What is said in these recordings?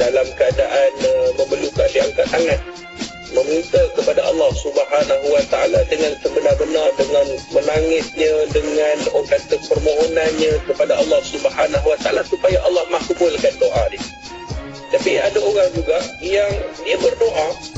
dalam keadaan memerlukan diangkat tangan, meminta kepada Allah Subhanahu Wa Taala dengan sebenar-benar, dengan menangisnya, dengan orang kata permohonannya kepada Allah Subhanahu Wa Taala supaya Allah makbulkan doa dia. Tapi ada orang juga yang dia berdoa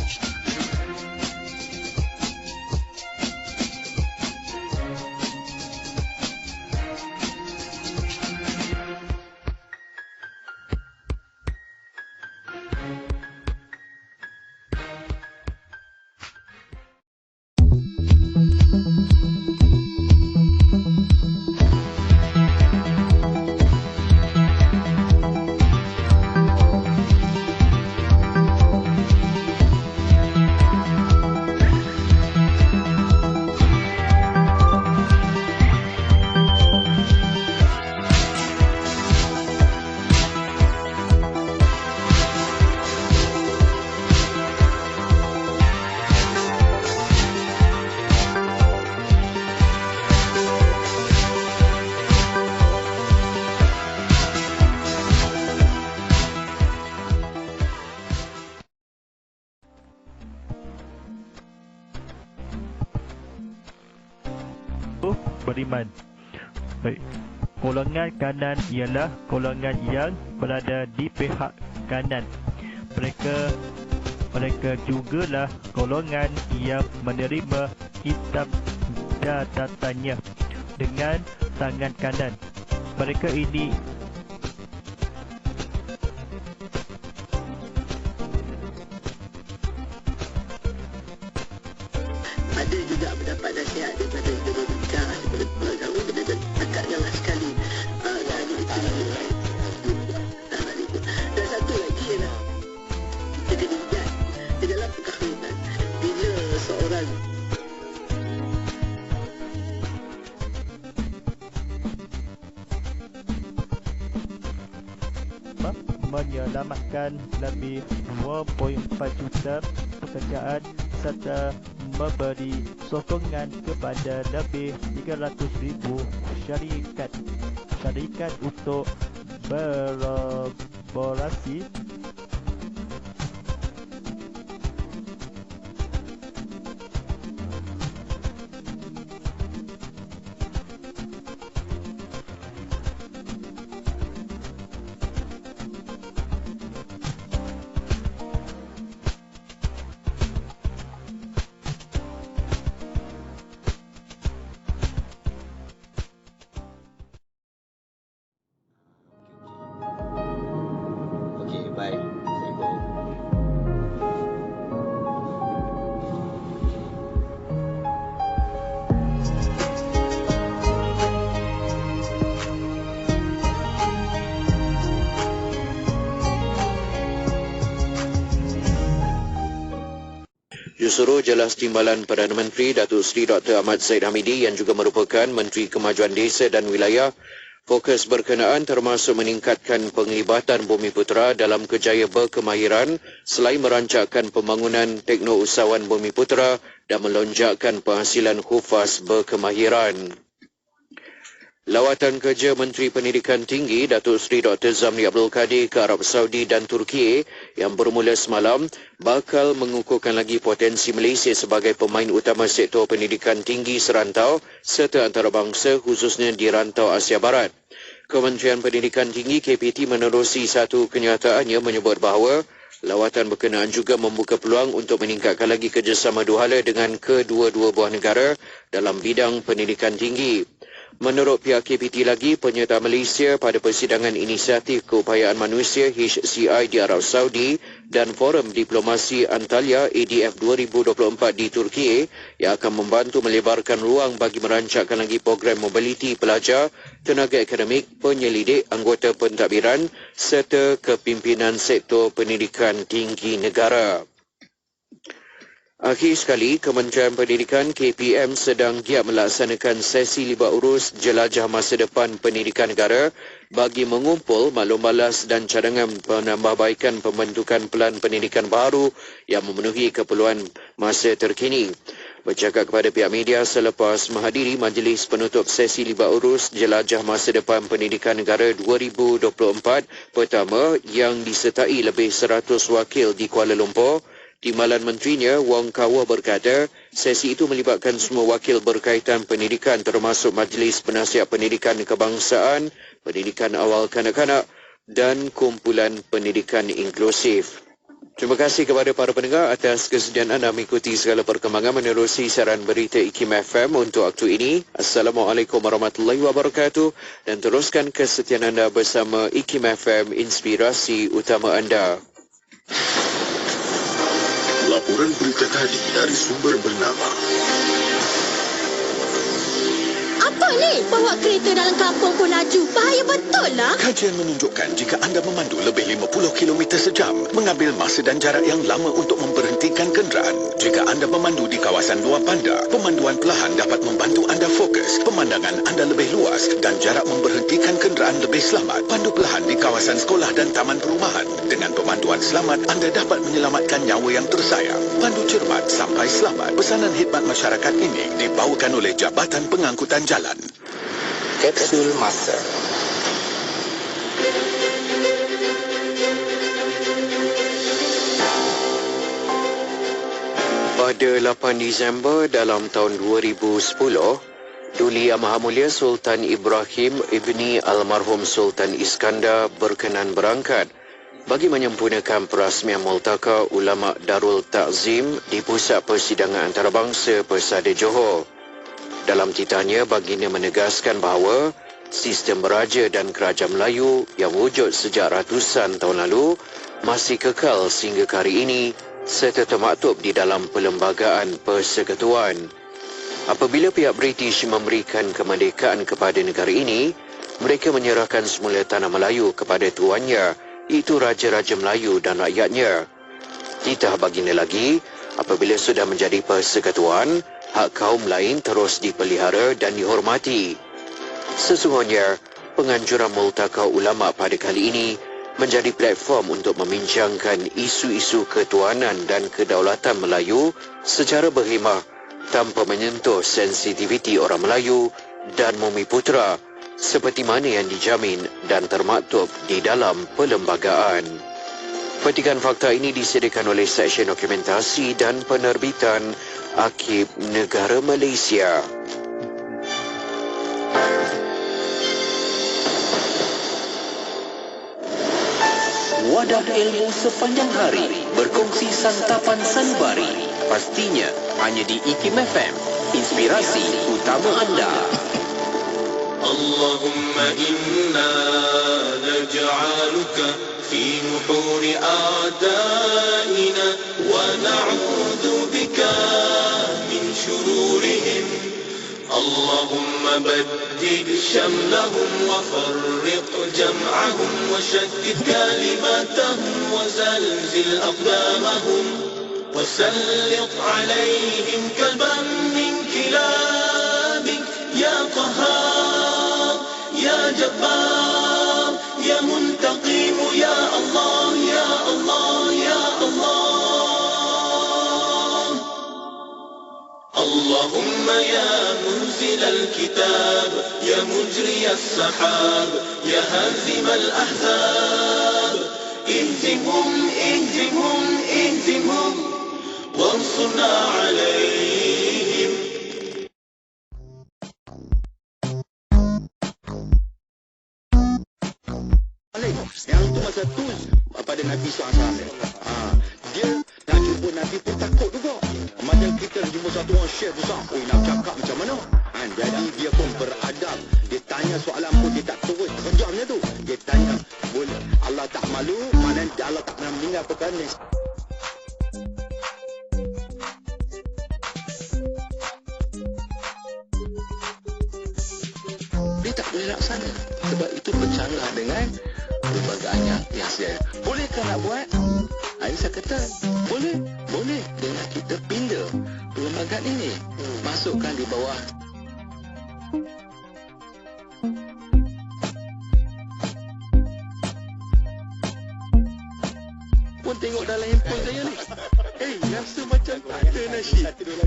beriman. Baik. Golongan kanan ialah golongan yang berada di pihak kanan. Mereka jugalah golongan yang menerima kitab catatannya dengan tangan kanan. Mereka ini ada juga mendapat nasihat daripada guru bincang daripada kepala agama kena cakap jangan sekali dan itu dan satu lagi ialah kita kena ingat di dalam perkahwinan bila seorang menyelamatkan lebih 2.4 juta pekerjaan serta memberi sokongan kepada lebih 300,000 syarikat untuk berkolaborasi Jurusuruh Jelas Timbalan Perdana Menteri Datuk Seri Dr. Ahmad Zahid Hamidi yang juga merupakan Menteri Kemajuan Desa dan Wilayah fokus berkenaan termasuk meningkatkan penglibatan Bumiputera dalam kerjaya berkemahiran selain merancangkan pembangunan teknousahawan Bumiputera dan melonjakkan penghasilan hufaz berkemahiran. Lawatan kerja Menteri Pendidikan Tinggi Datuk Seri Dr. Zamri Abdul Kadir ke Arab Saudi dan Turki yang bermula semalam bakal mengukuhkan lagi potensi Malaysia sebagai pemain utama sektor pendidikan tinggi serantau serta antarabangsa khususnya di rantau Asia Barat. Kementerian Pendidikan Tinggi KPT menerusi satu kenyataannya menyebut bahawa lawatan berkenaan juga membuka peluang untuk meningkatkan lagi kerjasama dua hala dengan kedua-dua buah negara dalam bidang pendidikan tinggi. Menurut pihak KPT lagi, penyertaan Malaysia pada persidangan inisiatif keupayaan manusia HCI di Arab Saudi dan Forum Diplomasi Antalya ADF 2024 di Turki yang akan membantu melebarkan ruang bagi merancangkan lagi program mobiliti pelajar, tenaga akademik, penyelidik, anggota pentadbiran serta kepimpinan sektor pendidikan tinggi negara. Akhir sekali, Kementerian Pendidikan KPM sedang giat melaksanakan sesi libat urus jelajah masa depan pendidikan negara bagi mengumpul maklum balas dan cadangan penambahbaikan pembentukan pelan pendidikan baru yang memenuhi keperluan masa terkini. Bercakap kepada pihak media selepas menghadiri majlis penutup sesi libat urus Jelajah Masa Depan Pendidikan Negara 2024 pertama yang disertai lebih 100 wakil di Kuala Lumpur, Timbalan Menterinya Wong Kawa berkata sesi itu melibatkan semua wakil berkaitan pendidikan termasuk Majlis Penasihat Pendidikan Kebangsaan, Pendidikan Awal Kanak-kanak dan Kumpulan Pendidikan Inklusif. Terima kasih kepada para pendengar atas kesediaan anda mengikuti segala perkembangan menerusi siaran berita IKIM FM untuk waktu ini. Assalamualaikum warahmatullahi wabarakatuh dan teruskan kesetiaan anda bersama IKIM FM, inspirasi utama anda. Laporan berita tadi dari sumber bernama. Apa ni? Bawa kereta dalam kampung pun laju. Bahaya betul lah. Kajian menunjukkan jika anda memandu lebih 50 km sejam, mengambil masa dan jarak yang lama untuk memberhentikan kenderaan. Jika anda memandu di kawasan luar bandar, pemanduan perlahan dapat membantu anda fokus, pemandangan anda lebih luas dan jarak memberhentikan kenderaan lebih selamat. Pandu perlahan di kawasan sekolah dan taman perumahan. Dengan pemanduan selamat, anda dapat menyelamatkan nyawa yang tersayang. Pandu cermat sampai selamat. Pesanan khidmat masyarakat ini dibawakan oleh Jabatan Pengangkutan Jalan. Kapsul Masa. Pada 8 Disember dalam tahun 2010, Duli Yang Maha Mulia Sultan Ibrahim ibni almarhum Sultan Iskandar berkenan berangkat bagi menyempurnakan perasmian Multaka Ulama Darul Ta'zim di Pusat Persidangan Antarabangsa Persada Johor. Dalam titahnya, baginda menegaskan bahawa sistem beraja dan kerajaan Melayu yang wujud sejak ratusan tahun lalu masih kekal sehingga ke hari ini serta termaktub di dalam Perlembagaan Persekutuan. Apabila pihak British memberikan kemerdekaan kepada negara ini, mereka menyerahkan semula tanah Melayu kepada tuannya, iaitu Raja-Raja Melayu dan rakyatnya. Titah baginda lagi, apabila sudah menjadi persekutuan, hak kaum lain terus dipelihara dan dihormati. Sesungguhnya, penganjuran Multaka Ulama pada kali ini menjadi platform untuk membincangkan isu-isu ketuanan dan kedaulatan Melayu secara berhemah tanpa menyentuh sensitiviti orang Melayu dan Bumi Putera seperti mana yang dijamin dan termaktub di dalam perlembagaan. Petikan fakta ini disediakan oleh Seksyen Dokumentasi dan Penerbitan Arkib Negara Malaysia. Wadah ilmu sepanjang hari, berkongsi santapan sanubari. Pastinya hanya di IKIM FM, inspirasi utama anda. Allahumma inna naj'aluka fi nuhuri a'daina wa na'udzu bika min shururihim. Allahumma baddil shamlahum wa farriq jam'ahum wa shaddid kalimatahum wa zalzil aqdamahum wa sallit alayhim kalban min kilabik ya qahhar ya jabbar ya muntaqim ya Allah ya Allah ya Allah. اللهم يا منزل الكتاب يا مجري السحاب يا هازم الأحزاب اهزمهم اهزمهم اهزمهم وانصرنا عليهم. Yang itu masa tu pada Nabi SAW. Dia nak jumpa Nabi pun takut juga. Macam kita jumpa satu orang syekh besar, nak cakap macam mana? Jadi dia pun beradab. Dia tanya soalan pun dia tak terus terjawab macam tu. Dia tanya, boleh Allah tak malu? Mana Allah tak pernah meninggal perkara ni? Dia tak boleh laksana. Sebab itu bercanggah dengan perlembagaan yang saya. Bolehkah nak buat? Saya kata, boleh. Boleh. Dengan kita pindah perlembagaan ini. Masukkan di bawah. Pun tengok dalam handphone saya ni. Rasa macam tak ada nasyid. Satu dua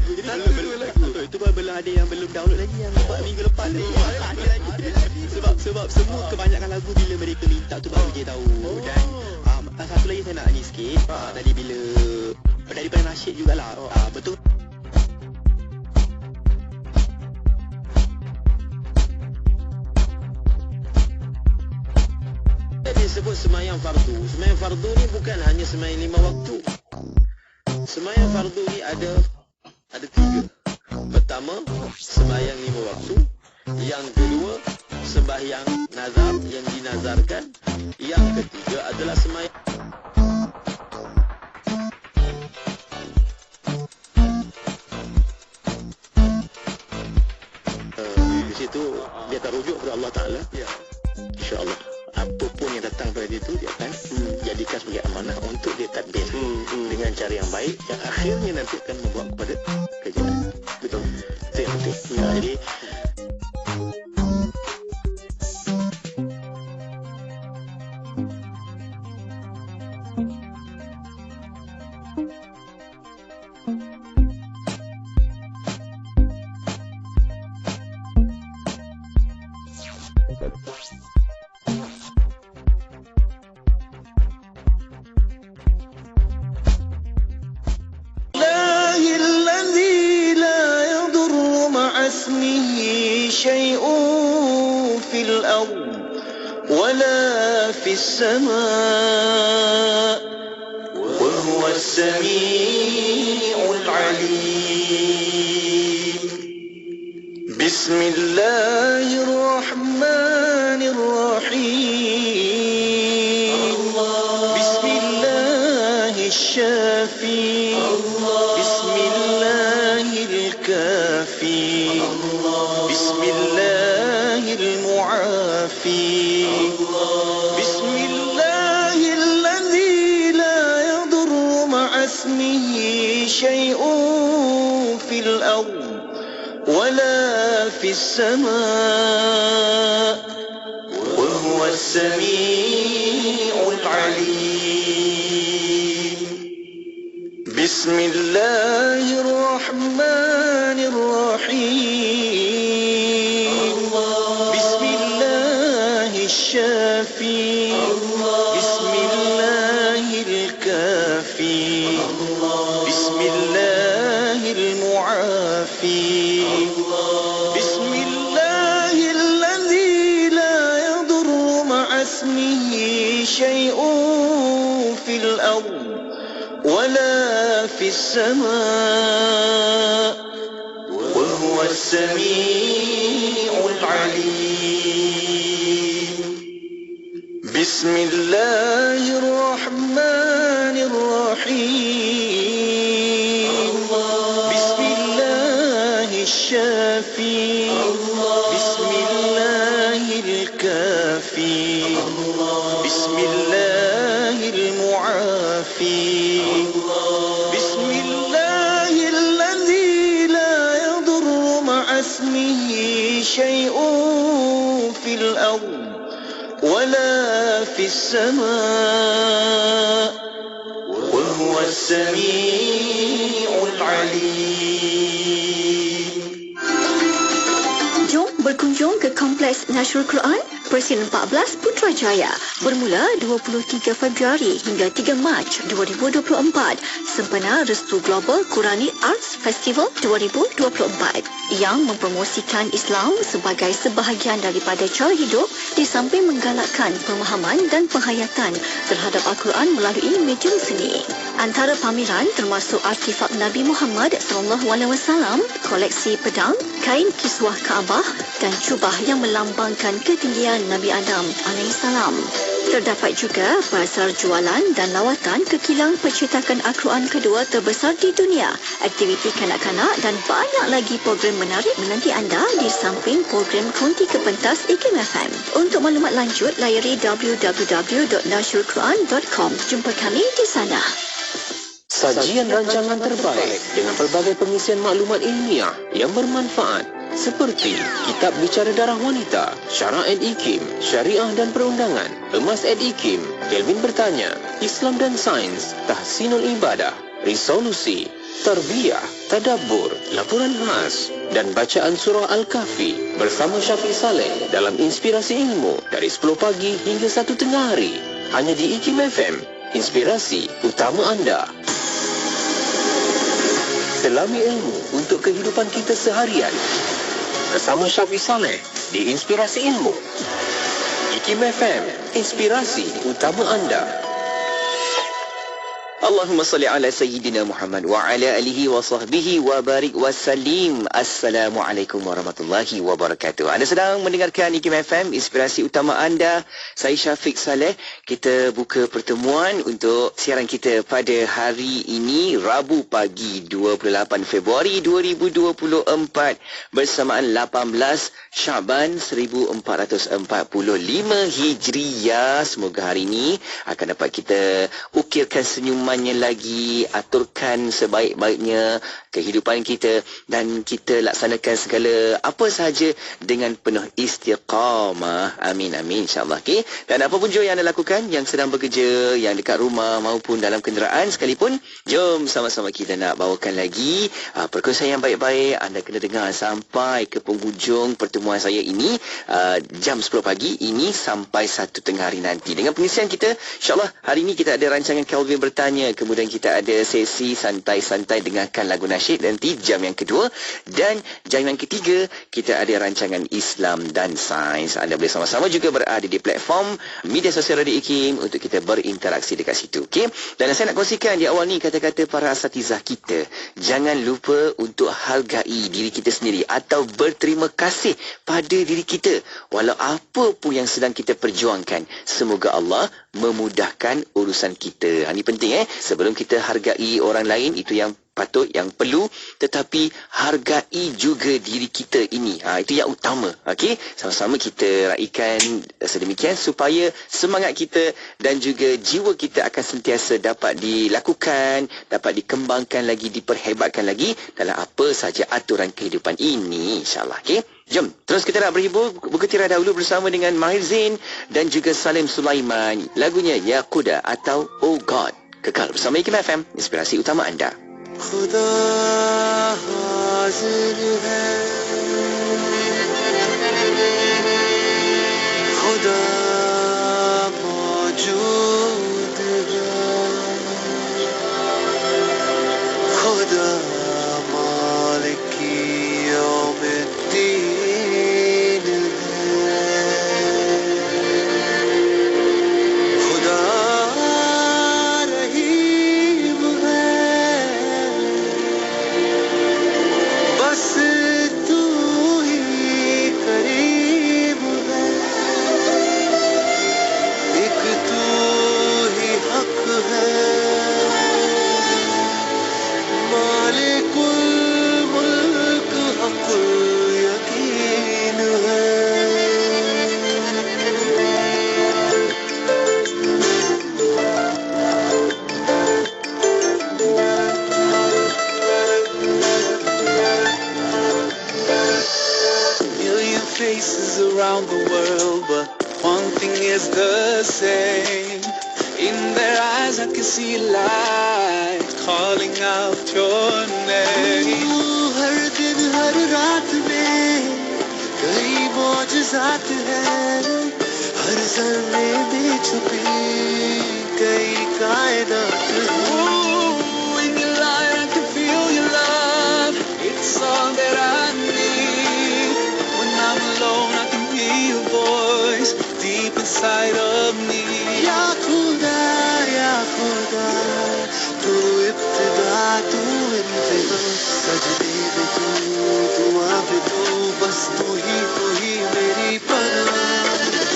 lagu. Itu belum ada yang belum download lagi, yang buat minggu lepas lagi. Ada lagi. Sebab semua kebanyakan lagu bila mereka minta tu baru dia tahu. Dan satu lagi saya nak ni sikit. Tadi bila daripada nasyid jugalah. Betul. Disebut semayang fardu. Semayang fardu ni bukan hanya semayang 5 waktu. Semayang fardu ni ada 3. Pertama, sembahyang 5 waktu. Yang kedua, sembahyang nazar yang dinazarkan. Yang ketiga adalah sembahyang di situ dia terujuk kepada Allah Ta'ala. InsyaAllah apapun yang datang pada dia itu, dia akan jadikan sebagai amanah untuk dia tadbir dengan cara yang baik, yang akhirnya nanti akan membawa kepada kejayaan. Betul. Itu yang penting. Jadi السماء وهو السميع العليم بسم الله الرحمن الرحيم بسم الله الشافي بسم الله الكافي بسم الله المعافي شيء في الأرض ولا في السماء وهو السميع العليم بسم الله الرحمن الرحيم بسم الله الشافي بسم الله الكافي بسم الله المعافي بسم الله الذي لا يضر مع اسمه شيء في الأرض ولا في السماء وهو السميع العليم بسم الله الرحمن الرحيم بسم الله الشافي بسم الله الكافي بسم الله المعافي بسم الله الذي لا يضر مع اسمه شيء في الأرض ولا في السماء وهو السميع العليم. Jom berkunjung ke Kompleks Nasrul Quran Presiden 14 Putrajaya bermula 23 Februari hingga 3 Mac 2024. Sempena Restu Global Quranic Arts Festival 2024 yang mempromosikan Islam sebagai sebahagian daripada cara hidup di samping menggalakkan pemahaman dan penghayatan terhadap Al-Quran melalui medium seni. Antara pameran termasuk artifak Nabi Muhammad SAW, koleksi pedang, kain kiswah Kaabah dan jubah yang melambangkan ketinggian Nabi Adam alaihissalam. Terdapat juga bazar jualan dan lawatan ke kilang percetakan Al-Quran kedua terbesar di dunia, aktiviti kanak-kanak dan banyak lagi program menarik menanti anda di samping program konti ke pentas IKIM FM. Untuk maklumat lanjut, layari www.nasrulquran.com. Jumpa kami di sana. Sajian rancangan terbaik dengan pelbagai pengisian maklumat ilmiah yang bermanfaat seperti Kitab Bicara Darah Wanita, Syarah & IKIM, Syariah dan Perundangan, Emas & IKIM, Kelvin Bertanya, Islam dan Sains, Tahsinul Ibadah, Resolusi, Tarbiyah, tadabbur, laporan khas dan bacaan surah Al-Kahfi bersama Syafiq Saleh dalam Inspirasi Ilmu dari 10 pagi hingga 1 tengah hari. Hanya di IKIM FM, inspirasi utama anda. Selami ilmu untuk kehidupan kita seharian. Bersama Syafiq Saleh di Inspirasi Ilmu. IKIM FM, inspirasi utama anda. Allahumma salli ala Sayyidina Muhammad wa ala alihi wa sahbihi wa barik wa salim. Assalamualaikum warahmatullahi wabarakatuh. Anda sedang mendengarkan IKIM FM, inspirasi utama anda. Saya Syafiq Saleh. Kita buka pertemuan untuk siaran kita pada hari ini, Rabu pagi 28 Februari 2024 bersamaan 18 Syaban 1445 Hijriyah. Semoga hari ini akan dapat kita ukirkan senyuman lagi, aturkan sebaik-baiknya kehidupan kita dan kita laksanakan segala apa sahaja dengan penuh istiqamah. Amin amin insya-Allah. Okey. Dan apa pun juga yang anda lakukan, yang sedang bekerja, yang dekat rumah maupun dalam kenderaan sekalipun, jom sama-sama kita nak bawakan lagi perkongsian yang baik-baik. Anda kena dengar sampai ke penghujung pertemuan saya ini, jam 10 pagi ini sampai 1 tengah hari nanti. Dengan pengisian kita, insya-Allah hari ini kita ada rancangan Kelvin bertanya. Kemudian kita ada sesi santai-santai dengarkan lagu nasyid nanti jam yang kedua. Dan jam yang ketiga kita ada rancangan Islam dan Sains. Anda boleh sama-sama juga berada di platform media sosial Radio IKIM untuk kita berinteraksi dekat situ. Okay? Dan saya nak kongsikan di awal ni kata-kata para asatizah kita. Jangan lupa untuk hargai diri kita sendiri atau berterima kasih pada diri kita walau apa pun yang sedang kita perjuangkan. Semoga Allah memudahkan urusan kita. Ini penting sebelum kita hargai orang lain, itu yang patut, yang perlu, tetapi hargai juga diri kita ini. Itu yang utama. Okey, sama-sama kita raikan sedemikian supaya semangat kita dan juga jiwa kita akan sentiasa dapat dilakukan, dapat dikembangkan lagi, diperhebatkan lagi dalam apa sahaja aturan kehidupan ini, insya-Allah. Okey, jom terus kita nak berhibur, bergembira dahulu bersama dengan Mahir Zain dan juga Salim Sulaiman. Lagunya Ya Quda atau Oh God. Kekal bersama IKIM FM, inspirasi utama anda. खुदा हाजिर है, खुदा मौजूद है, खुदा मालिक यौम-उद-दीन है, खुदा रहीम है, बस तू ही करीम है, एक तू ही हक है, मालिकुल मुल्क हकुल यकीन है। Million faces around the world, but one thing is the same. In their eyes I can see light calling out your name. हर दिन हर रात में कई मौजज़ात हैं, हर ज़र्रे में छुपी कई कायनात हैं. In your light I can feel your love, it's all that I need. When I'm alone I can hear your voice deep inside of me. Ya Khuda, तू इब्तिदा तू इंतहा, सजदे में तू, दुआ में तू, बस तू ही मेरी पनाह.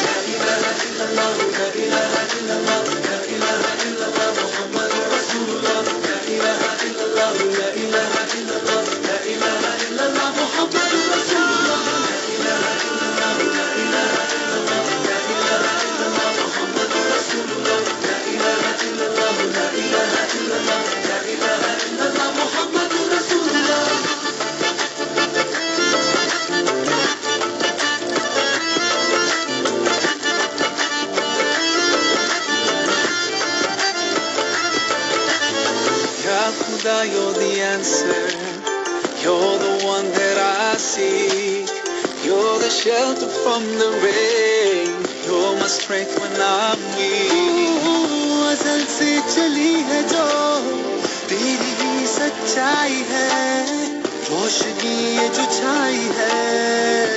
ला इलाहा इल्लल्लाह, ला इलाहा इल्लल्लाह, ला इलाहा इल्लल्लाह मुहम्मदुर रसूलुल्लाह. ला इलाहा इल्लल्लाह, ला इलाहा इल्लल्लाह, ला इलाहा इल्लल्लाह मुहम्मदुर रसूलुल्लाह. ला इलाहा इल्लल्लाह, ला इलाहा इल्लल्लाह, ला इलाहा इल्लल्लाह मुहम्मदुर रसूलुल्लाह. ला इलाहा इल्लल्लाह, ला इलाहा इल्लल्लाह, ला इलाहा इल्लल्लाह मुहम्मदुर रसूलुल्लाह. a shelter from the rain. You're my strength when I'm weak. अज़ल से चली है जो तेरी ही सच्चाई है, रोशनी ये जो छाई है,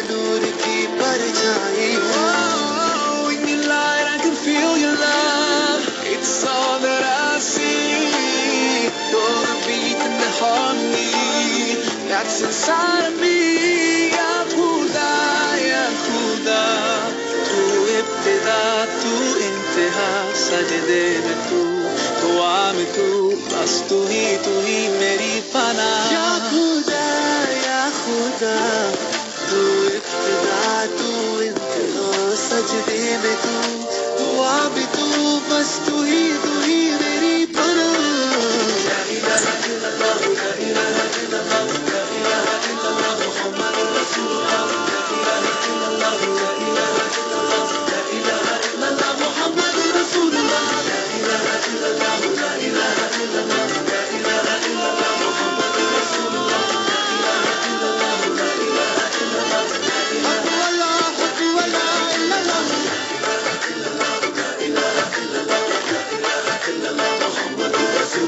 नूर की परछाई है. Oh, in your light I can feel your love. It's all that I see. You're the beat and the harmony that's inside of me. Ya Khuda, Ya Khuda, tu ibtida, tu intiha, sajde mein tu, dua mein tu, bas tu hi meri fana. Ya Khuda, Ya Khuda, tu ibtida, tu intiha, sajde mein tu, dua mein tu, bas tu hi meri fana. La ilaha illallah, la ilaha illallah, la ilaha illallah, Muhammadur Rasulullah. La ilaha illallah, la ilaha illallah, la ilaha illallah, Muhammadur Rasulullah. La ilaha illallah, la ilaha illallah, la ilaha illallah, Muhammadur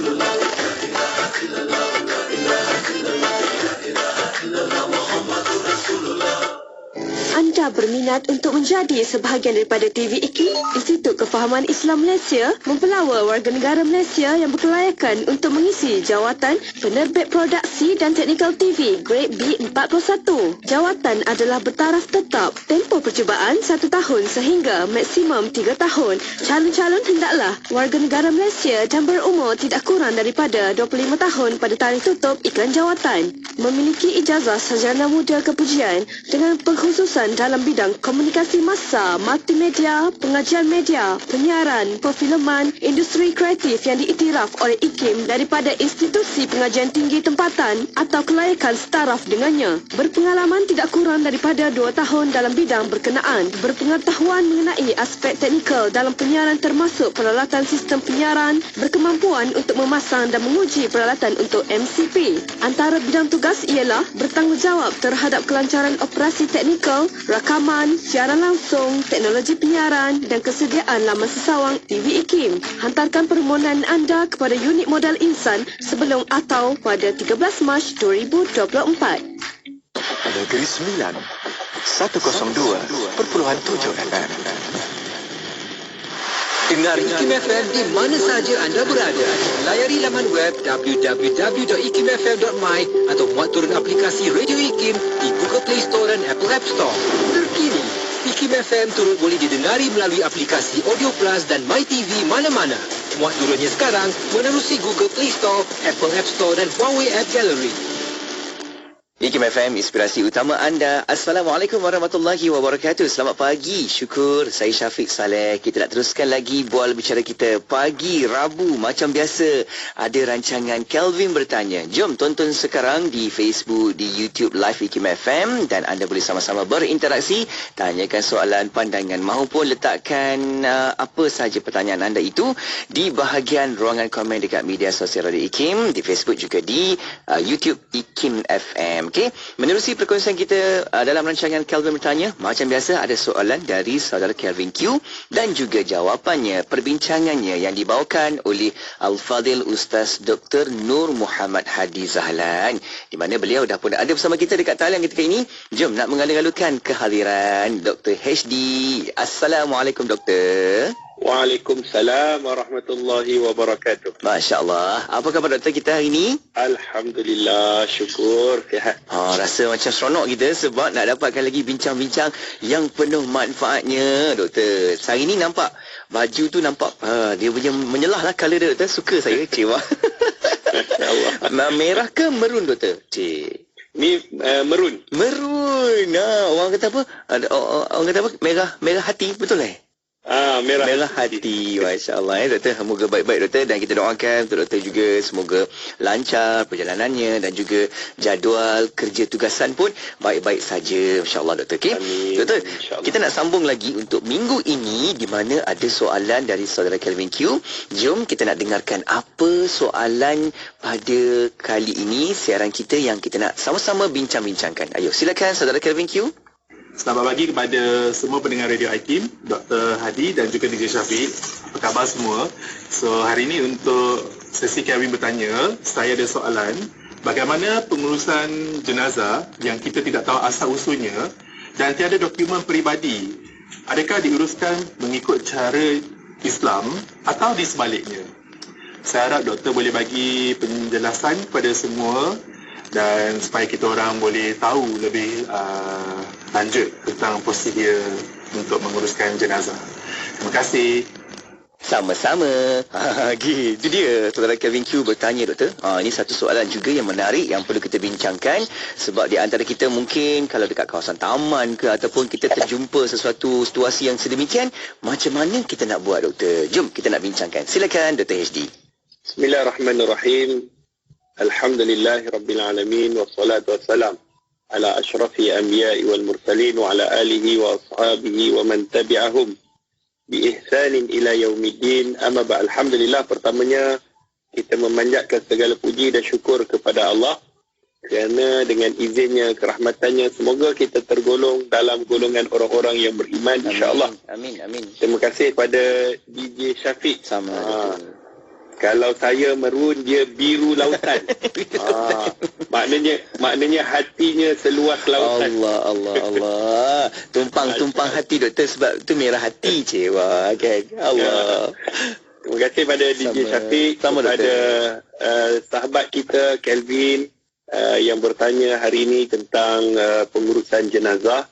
Rasulullah. La ilaha illallah, la ilaha illallah, la ilaha illallah, Muhammadur Rasulullah. Anda berminat untuk menjadi sebahagian daripada TV IKIM? Institut Kefahaman Islam Malaysia mempelawa warga negara Malaysia yang berkelayakan untuk mengisi jawatan penerbit produksi dan teknikal TV Grade B41. Jawatan adalah bertaraf tetap. Tempoh percubaan 1 tahun sehingga maksimum 3 tahun. Calon-calon hendaklah warga negara Malaysia dan berumur tidak kurang daripada 25 tahun pada tarikh tutup iklan jawatan. Memiliki ijazah sarjana muda kepujian dengan pengkhususan dalam bidang komunikasi massa, multimedia, pengajian media, penyiaran, perfilman, industri kreatif yang diiktiraf oleh IKIM daripada institusi pengajian tinggi tempatan atau kelayakan setaraf dengannya. Berpengalaman tidak kurang daripada 2 tahun dalam bidang berkenaan. Berpengetahuan mengenai aspek teknikal dalam penyiaran termasuk peralatan sistem penyiaran, berkemampuan untuk memasang dan menguji peralatan untuk MCP. Antara bidang tugas ialah bertanggungjawab terhadap kelancaran operasi teknikal, rakaman, siaran langsung, teknologi penyiaran dan kesediaan laman sesawang TV IKIM. Hantarkan permohonan anda kepada unit modal insan sebelum atau pada 13 Mac 2024. Negeri 9 102.7 FM. Dengar IKIM FM di mana sahaja anda berada. Layari laman web www.ikimfm.my atau muat turun aplikasi Radio IKIM di Google Play Store dan Apple App Store. Terkini, IKIM FM turut boleh didengari melalui aplikasi Audio Plus dan MyTV mana-mana. Muat turunnya sekarang menerusi Google Play Store, Apple App Store dan Huawei App Gallery. IKIM FM, inspirasi utama anda. Assalamualaikum warahmatullahi wabarakatuh. Selamat pagi. Syukur, saya Syafiq Saleh. Kita nak teruskan lagi bual bicara kita pagi Rabu. Macam biasa, ada rancangan Kelvin Bertanya. Jom tonton sekarang di Facebook, di YouTube Live IKIM FM dan anda boleh sama-sama berinteraksi, tanyakan soalan, pandangan maupun letakkan apa sahaja pertanyaan anda itu di bahagian ruangan komen dekat media sosial Radio IKIM, di Facebook juga di YouTube IKIM FM. Okey, menerusi perkongsian kita dalam rancangan Kelvin Bertanya, macam biasa ada soalan dari saudara Kelvin Q dan juga jawapannya, perbincangannya yang dibawakan oleh Al-Fadil Ustaz Dr. Nur Muhammad Hadi Zahlan, di mana beliau dah pun ada bersama kita dekat talian ketika ini. Jom nak mengalu-alukan kehadiran Dr. HD. Assalamualaikum Doktor. Waalaikumsalam warahmatullahi wabarakatuh. Masya Allah. Apa khabar doktor kita hari ini? Alhamdulillah, syukur, sihat. Rasa macam seronok kita sebab nak dapatkan lagi bincang-bincang yang penuh manfaatnya doktor. Hari ini nampak baju tu nampak dia punya menyelah lah colour dia doktor. Suka saya. Cik. Merah ke merun doktor? Cik. Ni merun. Merun. Orang kata apa? Orang kata apa? Merah hati, betul merah hati. Masya Allah doktor. Semoga baik-baik doktor, dan kita doakan untuk doktor juga semoga lancar perjalanannya dan juga jadual kerja tugasan pun baik-baik saja. Masya Allah doktor. Okay? Amin. Doktor, kita nak sambung lagi untuk minggu ini di mana ada soalan dari saudara Kelvin Q. Jom kita nak dengarkan apa soalan pada kali ini siaran kita yang kita nak sama-sama bincang-bincangkan. Ayo silakan saudara Kelvin Q. Selamat pagi kepada semua pendengar Radio IKIM, Dr. Hadi dan juga DJ Syafiq. Apa khabar semua? So, hari ini untuk sesi Kelvin bertanya, saya ada soalan. Bagaimana pengurusan jenazah yang kita tidak tahu asal-usulnya dan tiada dokumen peribadi? Adakah diuruskan mengikut cara Islam atau di sebaliknya? Saya harap doktor boleh bagi penjelasan kepada semua dan supaya kita orang boleh tahu lebih lanjut tentang prosedur untuk menguruskan jenazah. Terima kasih. Sama-sama. Gitu dia. Saudara Kelvin Q bertanya, doktor. Ini satu soalan juga yang menarik yang perlu kita bincangkan. Sebab di antara kita mungkin kalau dekat kawasan taman ke ataupun kita terjumpa sesuatu situasi yang sedemikian, macam mana kita nak buat, doktor? Jom kita nak bincangkan. Silakan, Dr. HD. Bismillahirrahmanirrahim. Alhamdulillahi Rabbil Alamin. Wassalatu wassalam ala ashrafi anbiya'i wal mursalin wa ala alihi wa ashabihi wa man tabi'ahum bi ihsanin ila yaumiddin. Amma ba, alhamdulillah, pertamanya kita memanjatkan segala puji dan syukur kepada Allah kerana dengan izinnya, kerahmatannya, semoga kita tergolong dalam golongan orang-orang yang beriman, insya-Allah. Amin, amin. Terima kasih pada DJ Syafiq. Sama. Kalau saya merun, dia biru lautan. Maknanya hatinya seluas lautan. Allah. Tumpang hati, doktor, sebab tu merah hati je. Wah, kan? Allah. Terima kasih pada DJ Syafiq, kepada sahabat kita Kelvin yang bertanya hari ini tentang pengurusan jenazah.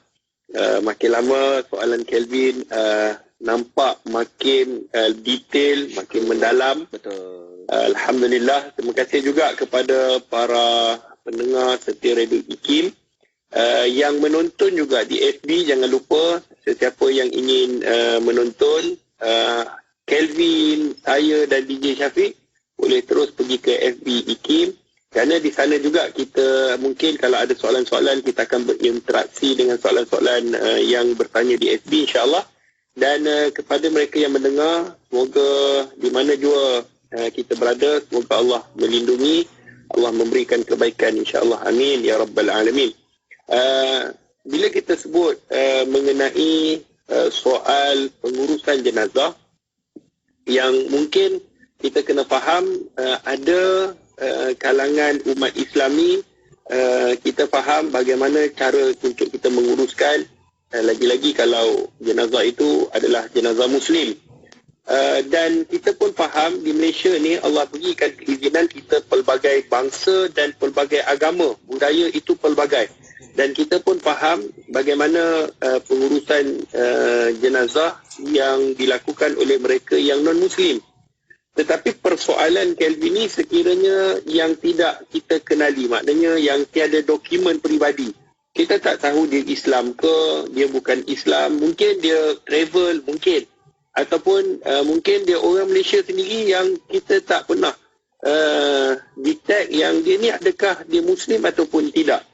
Makin lama soalan Kelvin nampak makin detail, makin mendalam. Betul. Alhamdulillah. Terima kasih juga kepada para pendengar setia Radio IKIM yang menonton juga di FB. Jangan lupa, sesiapa yang ingin menonton Kelvin, saya dan DJ Syafiq boleh terus pergi ke FB IKIM, kerana di sana juga kita mungkin kalau ada soalan-soalan kita akan berinteraksi dengan soalan-soalan yang bertanya di FB, insya-Allah. Dan kepada mereka yang mendengar, semoga di mana jua kita berada, semoga Allah melindungi, Allah memberikan kebaikan, insya-Allah. Amin ya rabbal alamin. Bila kita sebut mengenai soal pengurusan jenazah, yang mungkin kita kena faham, ada kalangan umat Islami, kita faham bagaimana cara untuk kita menguruskan, lagi-lagi kalau jenazah itu adalah jenazah Muslim. Dan kita pun faham di Malaysia ni Allah berikan keizinan kita pelbagai bangsa dan pelbagai agama, budaya itu pelbagai. Dan kita pun faham bagaimana pengurusan jenazah yang dilakukan oleh mereka yang non-Muslim. Tetapi persoalan Kelvin ni sekiranya yang tidak kita kenali, maknanya yang tiada dokumen peribadi. Kita tak tahu dia Islam ke, dia bukan Islam, mungkin dia travel, mungkin. Ataupun mungkin dia orang Malaysia sendiri yang kita tak pernah detect yang dia ni adakah dia Muslim ataupun tidak.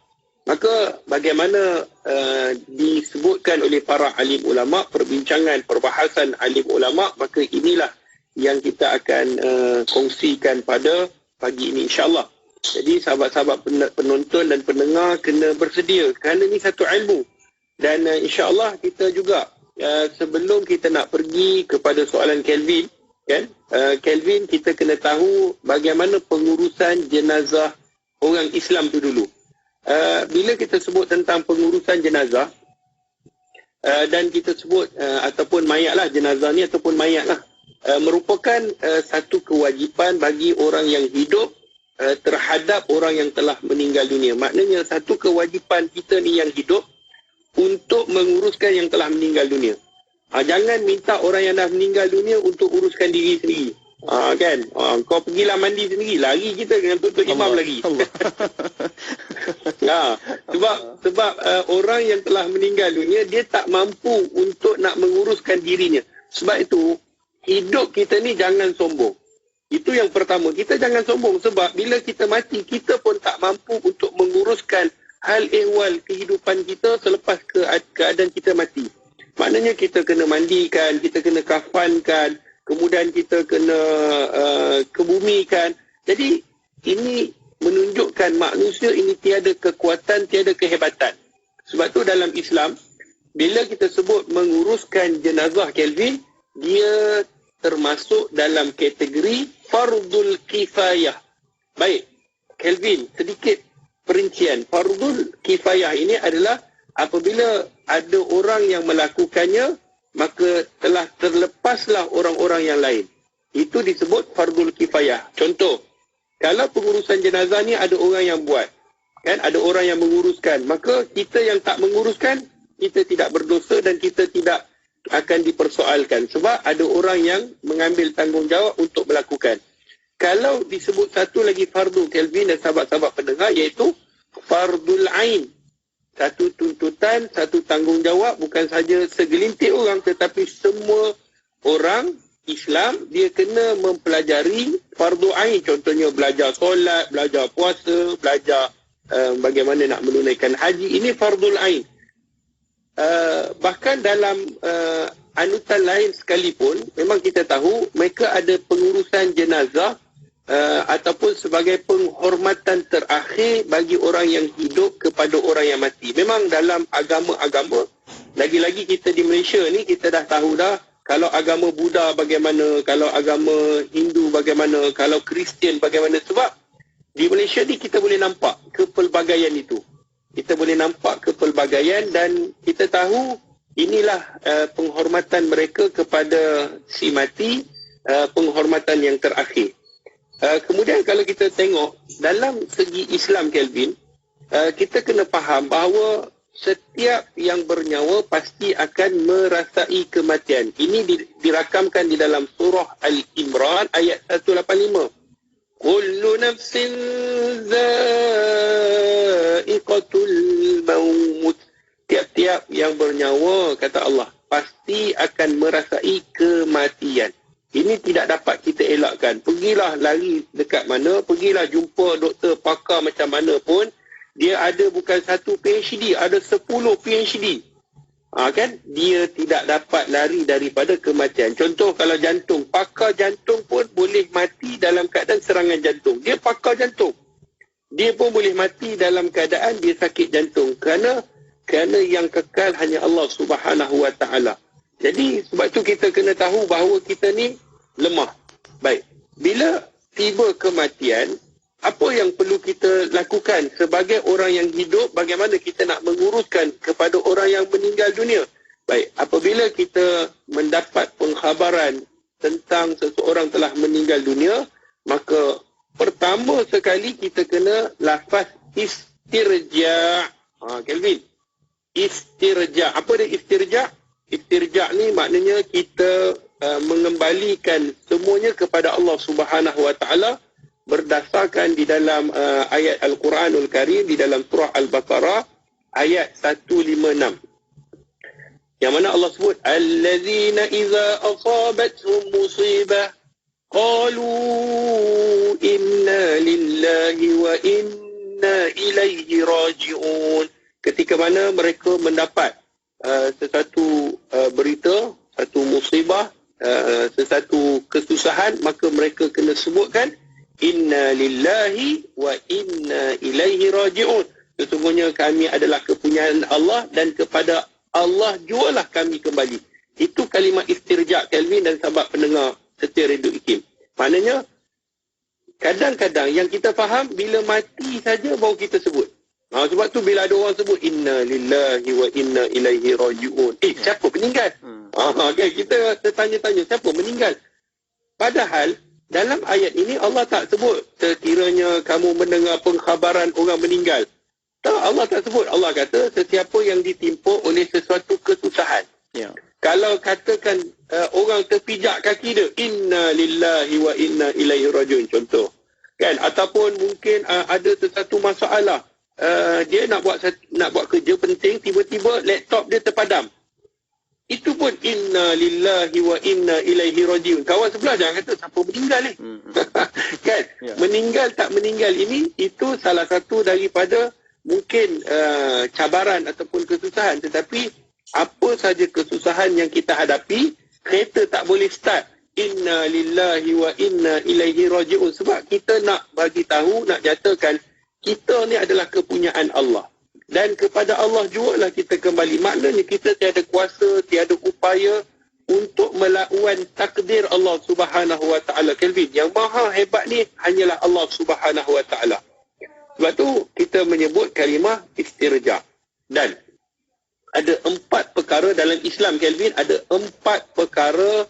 Maka bagaimana disebutkan oleh para alim ulama', perbincangan, perbahasan alim ulama', maka inilah yang kita akan kongsikan pada pagi ini, insya-Allah. Jadi sahabat-sahabat penonton dan pendengar kena bersedia kerana ini satu ilmu. Dan insya-Allah kita juga sebelum kita nak pergi kepada soalan Kelvin, kan? Kelvin, kita kena tahu bagaimana pengurusan jenazah orang Islam tu dulu. Bila kita sebut tentang pengurusan jenazah dan kita sebut ataupun mayat lah, jenazah ni ataupun mayat lah, merupakan satu kewajipan bagi orang yang hidup terhadap orang yang telah meninggal dunia. Maknanya satu kewajipan kita ni yang hidup untuk menguruskan yang telah meninggal dunia. Jangan minta orang yang dah meninggal dunia untuk uruskan diri sendiri. Kan? Kau pergilah mandi sendiri, lari kita dengan tutup imam lagi. Sebab orang yang telah meninggal dunia, dia tak mampu untuk nak menguruskan dirinya. Sebab itu hidup kita ni jangan sombong. Itu yang pertama, kita jangan sombong, sebab bila kita mati, kita pun tak mampu untuk menguruskan hal ehwal kehidupan kita selepas keadaan kita mati. Maknanya kita kena mandikan, kita kena kafankan, kemudian kita kena kebumikan. Jadi ini menunjukkan manusia ini tiada kekuatan, tiada kehebatan. Sebab tu dalam Islam, bila kita sebut menguruskan jenazah Kelvin, dia termasuk dalam kategori fardul kifayah. Baik, Kelvin, sedikit perincian. Fardul kifayah ini adalah apabila ada orang yang melakukannya, maka telah terlepaslah orang-orang yang lain. Itu disebut fardul kifayah. Contoh, kalau pengurusan jenazah ni ada orang yang buat, kan, ada orang yang menguruskan, maka kita yang tak menguruskan, kita tidak berdosa dan kita tidak akan dipersoalkan sebab ada orang yang mengambil tanggungjawab untuk melakukan. Kalau disebut satu lagi fardu, Kelvin dan sahabat-sahabat pendengar, iaitu fardul ain. Satu tuntutan, satu tanggungjawab, bukan saja segelintir orang, tetapi semua orang Islam, dia kena mempelajari fardu ain. Contohnya belajar solat, belajar puasa, belajar bagaimana nak menunaikan haji. Ini fardul ain. Bahkan dalam anutan lain sekalipun, memang kita tahu mereka ada pengurusan jenazah ataupun sebagai penghormatan terakhir bagi orang yang hidup kepada orang yang mati. Memang dalam agama-agama, lagi-lagi kita di Malaysia ni, kita dah tahu dah, kalau agama Buddha bagaimana, kalau agama Hindu bagaimana, kalau Kristian bagaimana. Sebab di Malaysia ni kita boleh nampak kepelbagaian itu. Kita boleh nampak kepelbagaian dan kita tahu inilah penghormatan mereka kepada si mati, penghormatan yang terakhir. Kemudian kalau kita tengok dalam segi Islam, Kelvin, kita kena faham bahawa setiap yang bernyawa pasti akan merasai kematian. Ini dirakamkan di dalam surah Al-Imran ayat 185. Kullu nafsin za'iqatul maut. Tiap-tiap yang bernyawa, kata Allah, pasti akan merasai kematian. Ini tidak dapat kita elakkan. Pergilah lari dekat mana, pergilah jumpa doktor pakar macam mana pun, dia ada bukan satu PhD, ada 10 PhD. Kan? Dia tidak dapat lari daripada kematian. Contoh kalau jantung, pakar jantung pun boleh mati dalam keadaan serangan jantung. Dia pakar jantung. Dia pun boleh mati dalam keadaan dia sakit jantung. Kerana yang kekal hanya Allah Subhanahu Wa Taala. Jadi sebab tu kita kena tahu bahawa kita ni lemah. Baik. Bila tiba kematian, apa yang perlu kita lakukan sebagai orang yang hidup? Bagaimana kita nak menguruskan kepada orang yang meninggal dunia? Baik, apabila kita mendapat pengkhabaran tentang seseorang telah meninggal dunia, maka pertama sekali kita kena lafaz istirja'. Kelvin, istirja'. Apa dia istirja'? Istirja' ni maknanya kita mengembalikan semuanya kepada Allah Subhanahu Wa Taala berdasarkan di dalam ayat Al-Quranul Karim di dalam surah Al-Baqarah ayat 156. Yang mana Allah sebut allazina idza asabatuhum musibah qalu inna lillahi wa inna ilaihi raji'un. Ketika mana mereka mendapat sesuatu berita, satu musibah, sesuatu kesusahan, maka mereka kena sebutkan inna lillahi wa inna ilaihi raji'un. Sesungguhnya kami adalah kepunyaan Allah dan kepada Allah jualah kami kembali. Itu kalimat istirja', Kelvin dan sahabat pendengar setia Radio IKIM. Maknanya kadang-kadang yang kita faham bila mati saja baru kita sebut. Sebab tu bila ada orang sebut inna lillahi wa inna ilaihi raji'un, siapa meninggal? Okay, kita tertanya-tanya siapa meninggal. Padahal dalam ayat ini Allah tak sebut sekiranya kamu mendengar pengkhabaran orang meninggal. Tak, Allah tak sebut. Allah kata sesiapa yang ditimpa oleh sesuatu kesusahan. Ya. Kalau katakan orang terpijak kaki dia, inna lillahi wa inna ilaihi raji'un, contoh. Kan? Ataupun mungkin ada sesuatu masalah. Dia nak buat kerja penting, tiba-tiba laptop dia terpadam. Itu pun inna lillahi wa inna ilaihi raji'un. Kawan sebelah jangan kata siapa meninggal ni. Kan? Ya. Meninggal tak meninggal ini, itu salah satu daripada mungkin cabaran ataupun kesusahan. Tetapi apa saja kesusahan yang kita hadapi, kereta tak boleh start. Inna lillahi wa inna ilaihi raji'un. Sebab kita nak bagi tahu, nak nyatakan kita ni adalah kepunyaan Allah. dan kepada Allah jugalah kita kembali. Maknanya kita tiada kuasa, tiada upaya untuk melawan takdir Allah Subhanahu wa taala. Kelvin, yang maha hebat ni hanyalah Allah Subhanahu wa taala. Sebab tu kita menyebut kalimah istirja. Dan ada 4 perkara dalam Islam, Kelvin, ada 4 perkara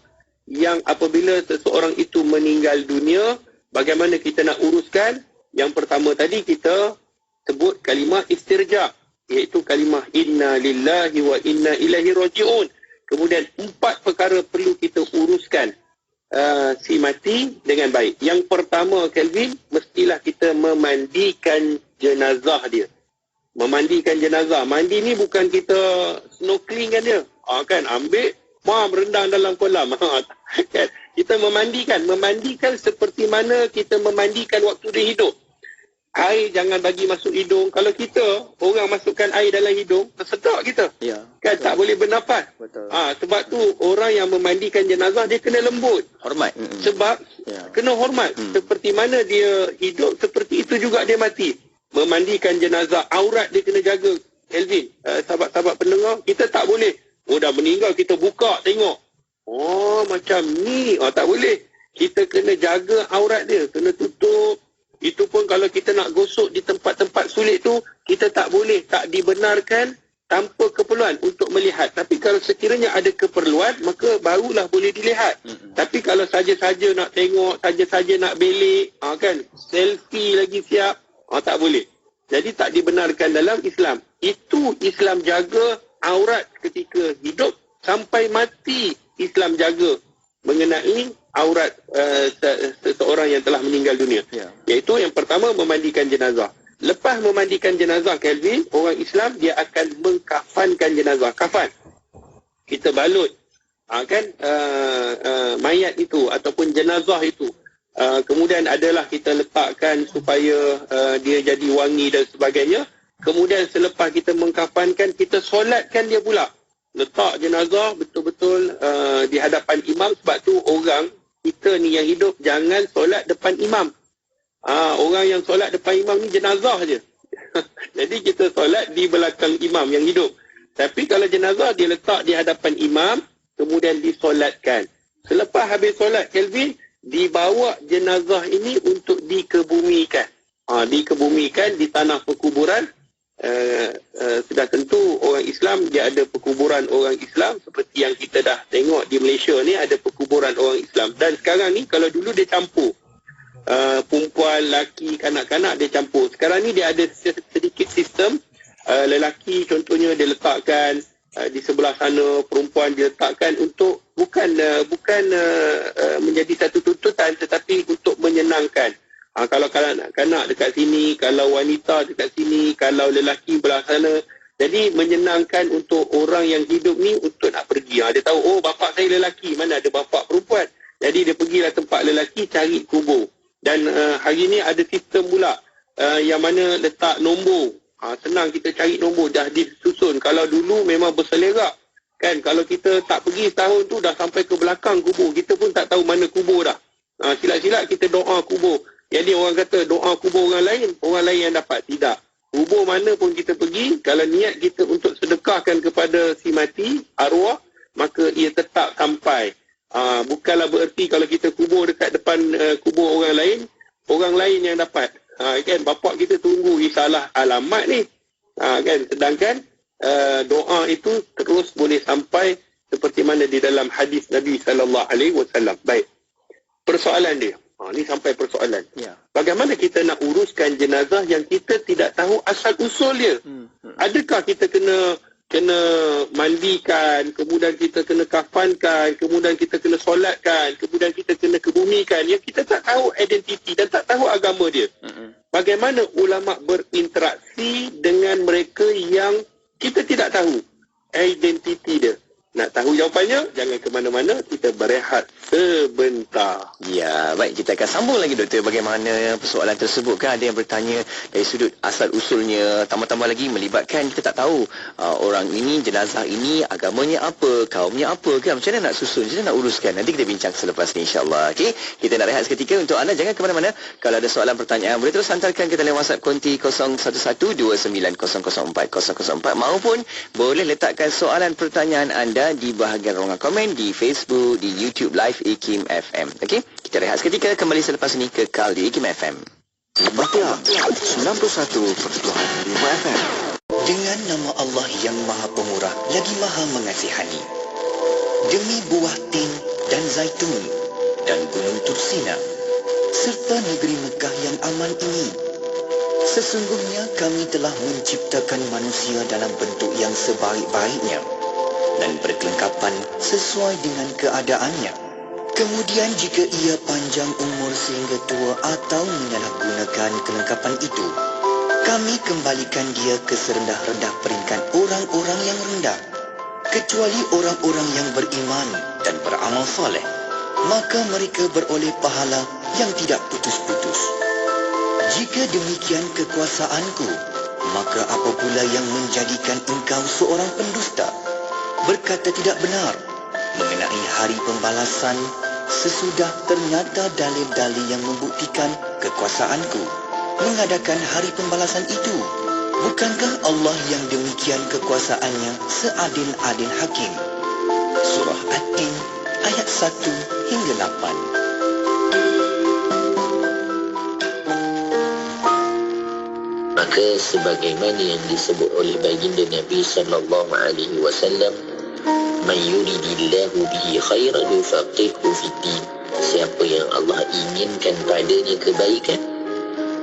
yang apabila seseorang itu meninggal dunia, bagaimana kita nak uruskan. Yang pertama tadi kita sebut kalimah istirja, iaitu kalimah inna lillahi wa inna ilaihi raji'un. Kemudian 4 perkara perlu kita uruskan si mati dengan baik. Yang pertama, Kelvin, mestilah kita memandikan jenazah dia. Memandikan jenazah. Mandi ni bukan kita snorkeling kan dia. Kan ambil, rendang dalam kolam. Kan? Kita memandikan seperti mana kita memandikan waktu dia hidup. Air jangan bagi masuk hidung. Kalau kita, orang masukkan air dalam hidung, tersedak kita. Ya, kan betul. Tak boleh bernafas. Betul. Sebab tu orang yang memandikan jenazah, dia kena lembut. Hormat. Sebab kena hormat. Seperti mana dia hidup, seperti itu juga dia mati. Memandikan jenazah, aurat dia kena jaga. Elvin, sahabat-sahabat pendengar, kita tak boleh. Dah meninggal, kita buka, tengok. Macam ni. Tak boleh. Kita kena jaga aurat dia. Kena tutup. Itu pun kalau kita nak gosok di tempat-tempat sulit tu, kita tak boleh, tak dibenarkan tanpa keperluan untuk melihat. Tapi kalau sekiranya ada keperluan, maka barulah boleh dilihat. Tapi kalau saja-saja nak tengok, saja-saja nak belik, kan, selfie lagi siap, tak boleh. Jadi tak dibenarkan dalam Islam. Itu Islam jaga aurat ketika hidup sampai mati. Islam jaga mengenai aurat seseorang yang telah meninggal dunia. Iaitu yang pertama, memandikan jenazah. Lepas memandikan jenazah, Kelvin, orang Islam dia akan mengkafankan jenazah. Kafan, kita balut mayat itu ataupun jenazah itu. Kemudian adalah kita letakkan supaya dia jadi wangi dan sebagainya. Kemudian selepas kita mengkafankan, kita solatkan dia pula. Letak jenazah betul-betul di hadapan imam. Sebab tu orang kita ni yang hidup jangan solat depan imam. Orang yang solat depan imam ni jenazah je. Jadi kita solat di belakang imam yang hidup. Tapi kalau jenazah dia letak di hadapan imam, kemudian disolatkan. Selepas habis solat, Kelvin, dibawa jenazah ini untuk dikebumikan. Dikebumikan di tanah perkuburan. Sudah tentu orang Islam dia ada perkuburan orang Islam seperti yang kita dah tengok di Malaysia ni, ada perkuburan orang Islam. Dan sekarang ni, kalau dulu dia campur perempuan, lelaki, kanak-kanak dia campur. Sekarang ni dia ada sedikit sistem. Lelaki contohnya dia letakkan di sebelah sana, perempuan dia letakkan untuk bukan menjadi satu tuntutan, tetapi untuk menyenangkan. Kalau kanak-kanak dekat sini, kalau wanita dekat sini, kalau lelaki belah sana. Jadi menyenangkan untuk orang yang hidup ni untuk nak pergi. Dia tahu, bapak saya lelaki, mana ada bapak perempuan. Jadi dia pergilah tempat lelaki cari kubur. Dan hari ni ada sistem pula yang mana letak nombor. Senang kita cari nombor, dah disusun. Kalau dulu memang berselerak. Kan, kalau kita tak pergi setahun tu dah sampai ke belakang kubur. Kita pun tak tahu mana kubur dah. Silat-silat kita doa kubur. Jadi orang kata doa kubur orang lain yang dapat. Tidak. Kubur mana pun kita pergi, kalau niat kita untuk sedekahkan kepada si mati, arwah, maka ia tetap sampai. Bukanlah bererti kalau kita kubur dekat depan kubur orang lain yang dapat. Kan, bapak kita tunggu salah alamat ni. Kan, sedangkan doa itu terus boleh sampai seperti mana di dalam hadis Nabi SAW. Baik. Persoalan dia. Ni sampai persoalan. Bagaimana kita nak uruskan jenazah yang kita tidak tahu asal usul dia? Adakah kita kena mandikan, kemudian kita kena kafankan, kemudian kita kena solatkan, kemudian kita kena kebumikan, yang kita tak tahu identiti dan tak tahu agama dia? Bagaimana ulama berinteraksi dengan mereka yang kita tidak tahu identiti dia? Nak tahu jawapannya? Jangan ke mana-mana, kita berehat sebentar. Ya, baik, kita akan sambung lagi doktor bagaimana persoalan tersebut. Kan ada yang bertanya dari sudut asal usulnya, tambah-tambah lagi melibatkan kita tak tahu orang ini, jenazah ini agamanya apa, kaumnya apa kan, macam mana nak susun, macam mana nak uruskan. Nanti kita bincang selepas ni insya-Allah. Okey, kita nak rehat seketika. Untuk anda jangan ke mana-mana. Kalau ada soalan pertanyaan boleh terus hantarkan kita lewat WhatsApp konti 0112900404 maupun boleh letakkan soalan pertanyaan anda di bahagian ruangan komen di Facebook, di YouTube Live IKIM FM. Okey, kita rehat seketika, kembali selepas ini kekal di IKIM FM. Bakia 91.5 FM. Dengan nama Allah yang Maha Pemurah lagi Maha Mengasihani. Demi buah tin dan zaitun dan gunung Tursina serta negeri Mekah yang aman ini, sesungguhnya kami telah menciptakan manusia dalam bentuk yang sebaik-baiknya dan berkelengkapan sesuai dengan keadaannya. Kemudian jika ia panjang umur sehingga tua atau menyalahgunakan kelengkapan itu, kami kembalikan dia ke serendah-rendah peringkat orang-orang yang rendah, kecuali orang-orang yang beriman dan beramal soleh. Maka mereka beroleh pahala yang tidak putus-putus. Jika demikian kekuasaanku, maka apa pula yang menjadikan engkau seorang pendusta, berkata tidak benar mengenai hari pembalasan sesudah ternyata dalil-dalil yang membuktikan kekuasaanku mengadakan hari pembalasan itu? Bukankah Allah yang demikian kekuasaannya seadil-adil hakim? Surah At-Tin ayat 1 hingga 8. Maka sebagaimana yang disebut oleh baginda Nabi sallallahu alaihi wasallam, "Man yuridillahu bihi khairan yufaqihu fid-din." Siapa yang Allah inginkan padanya kebaikan,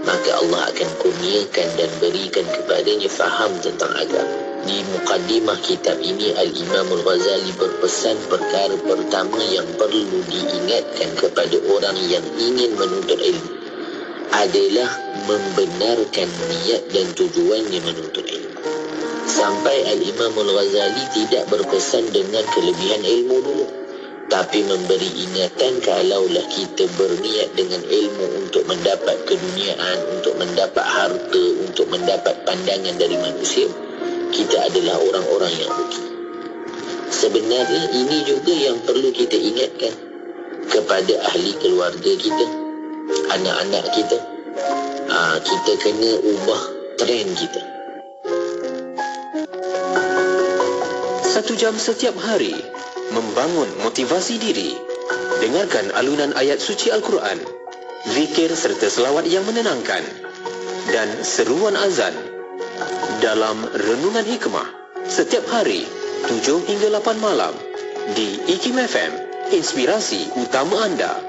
maka Allah akan kurniakan dan berikan kepadanya faham tentang agama. Di mukaddimah kitab ini, Al-Imam Al-Ghazali berpesan perkara pertama yang perlu diingatkan kepada orang yang ingin menuntut ilmu adalah membenarkan niat dan tujuannya menuntut ilmu. Sampai Al-Imam Al-Ghazali tidak berpesan dengan kelebihan ilmu dulu, tapi memberi ingatan kalaulah kita berniat dengan ilmu untuk mendapat keduniaan, untuk mendapat harta, untuk mendapat pandangan dari manusia, kita adalah orang-orang yang rugi. Sebenarnya ini juga yang perlu kita ingatkan kepada ahli keluarga kita, anak-anak kita. Kita kena ubah trend kita. 1 jam setiap hari membangun motivasi diri. Dengarkan alunan ayat suci Al-Quran, zikir serta selawat yang menenangkan, dan seruan azan dalam Renungan Hikmah setiap hari 7 hingga 8 malam di IKIM FM, inspirasi utama anda.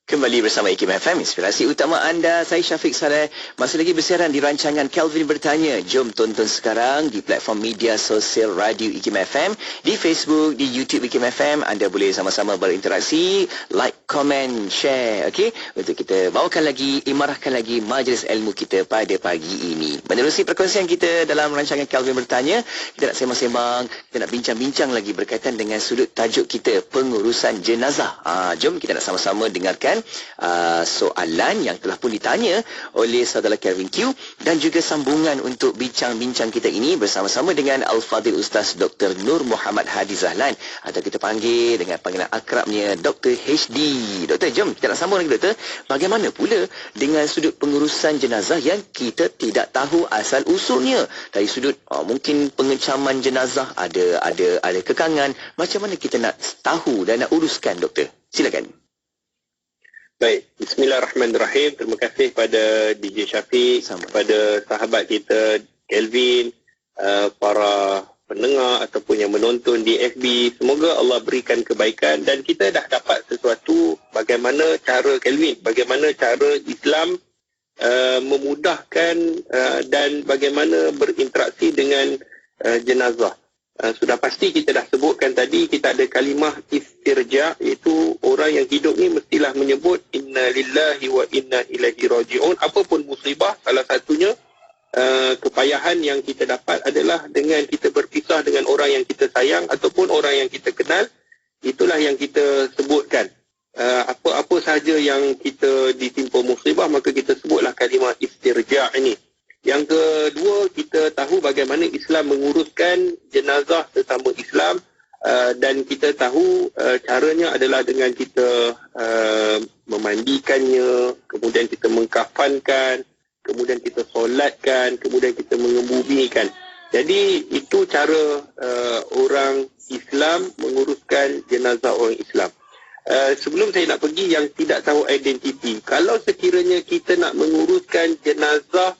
Kembali bersama IKIM FM, inspirasi utama anda. Saya Syafiq Saleh, masih lagi bersiaran di rancangan Kelvin Bertanya. Jom tonton sekarang di platform media sosial radio IKIM FM, di Facebook, di YouTube IKIM FM. Anda boleh sama-sama berinteraksi, like, komen, share, okey, untuk kita bawakan lagi, imarahkan lagi majlis ilmu kita pada pagi ini. Menerusi perkongsian kita dalam rancangan Kelvin Bertanya, kita nak sembang-sembang, kita nak bincang-bincang lagi berkaitan dengan sudut tajuk kita, pengurusan jenazah. Jom kita nak sama-sama dengarkan soalan yang telah pun ditanya oleh saudara Kelvin Q, dan juga sambungan untuk bincang-bincang kita ini bersama-sama dengan Al-Fadhil Ustaz Dr. Nur Muhammad Hadi Zahlan, atau kita panggil dengan panggilan akrabnya Dr. HD. Doktor, jom kita nak sambung lagi doktor. Bagaimana pula dengan sudut pengurusan jenazah yang kita tidak tahu asal usulnya? Dari sudut mungkin pengecaman jenazah ada kekangan. Macam mana kita nak tahu dan nak uruskan doktor? Silakan. Baik, bismillahirrahmanirrahim. Terima kasih pada DJ Syafiq, kepada sahabat kita Kelvin, para pendengar ataupun yang menonton di FB. Semoga Allah berikan kebaikan, dan kita dah dapat sesuatu bagaimana cara Kelvin, bagaimana cara Islam memudahkan dan bagaimana berinteraksi dengan jenazah. Sudah pasti kita dah sebutkan tadi, kita ada kalimah istirja, iaitu orang yang hidup ni mestilah menyebut inna lillahi wa inna ilaihi raji'un. Apapun musibah, salah satunya kepayahan yang kita dapat adalah dengan kita berpisah dengan orang yang kita sayang ataupun orang yang kita kenal. Itulah yang kita sebutkan. Apa-apa sahaja yang kita ditimpa musibah, maka kita sebutlah kalimah istirja' ini. Yang kedua, kita tahu bagaimana Islam menguruskan jenazah sesama Islam, dan kita tahu caranya adalah dengan kita memandikannya, kemudian kita mengkafankan, kemudian kita solatkan, kemudian kita mengebumikan. Jadi itu cara orang Islam menguruskan jenazah orang Islam. Sebelum saya nak pergi yang tidak tahu identiti, kalau sekiranya kita nak menguruskan jenazah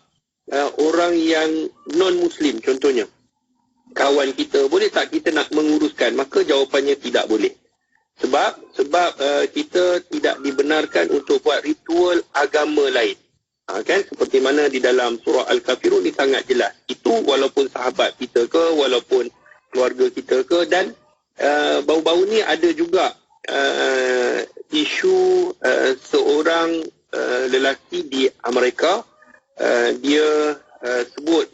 orang yang non-Muslim, contohnya kawan kita, boleh tak kita nak menguruskan? Maka jawapannya tidak boleh. Sebab kita tidak dibenarkan untuk buat ritual agama lain. Kan? Seperti mana di dalam surah Al-Kafirun ni sangat jelas. Itu walaupun sahabat kita ke, walaupun keluarga kita ke, dan baru-baru ni ada juga isu seorang lelaki di Amerika. Dia sebut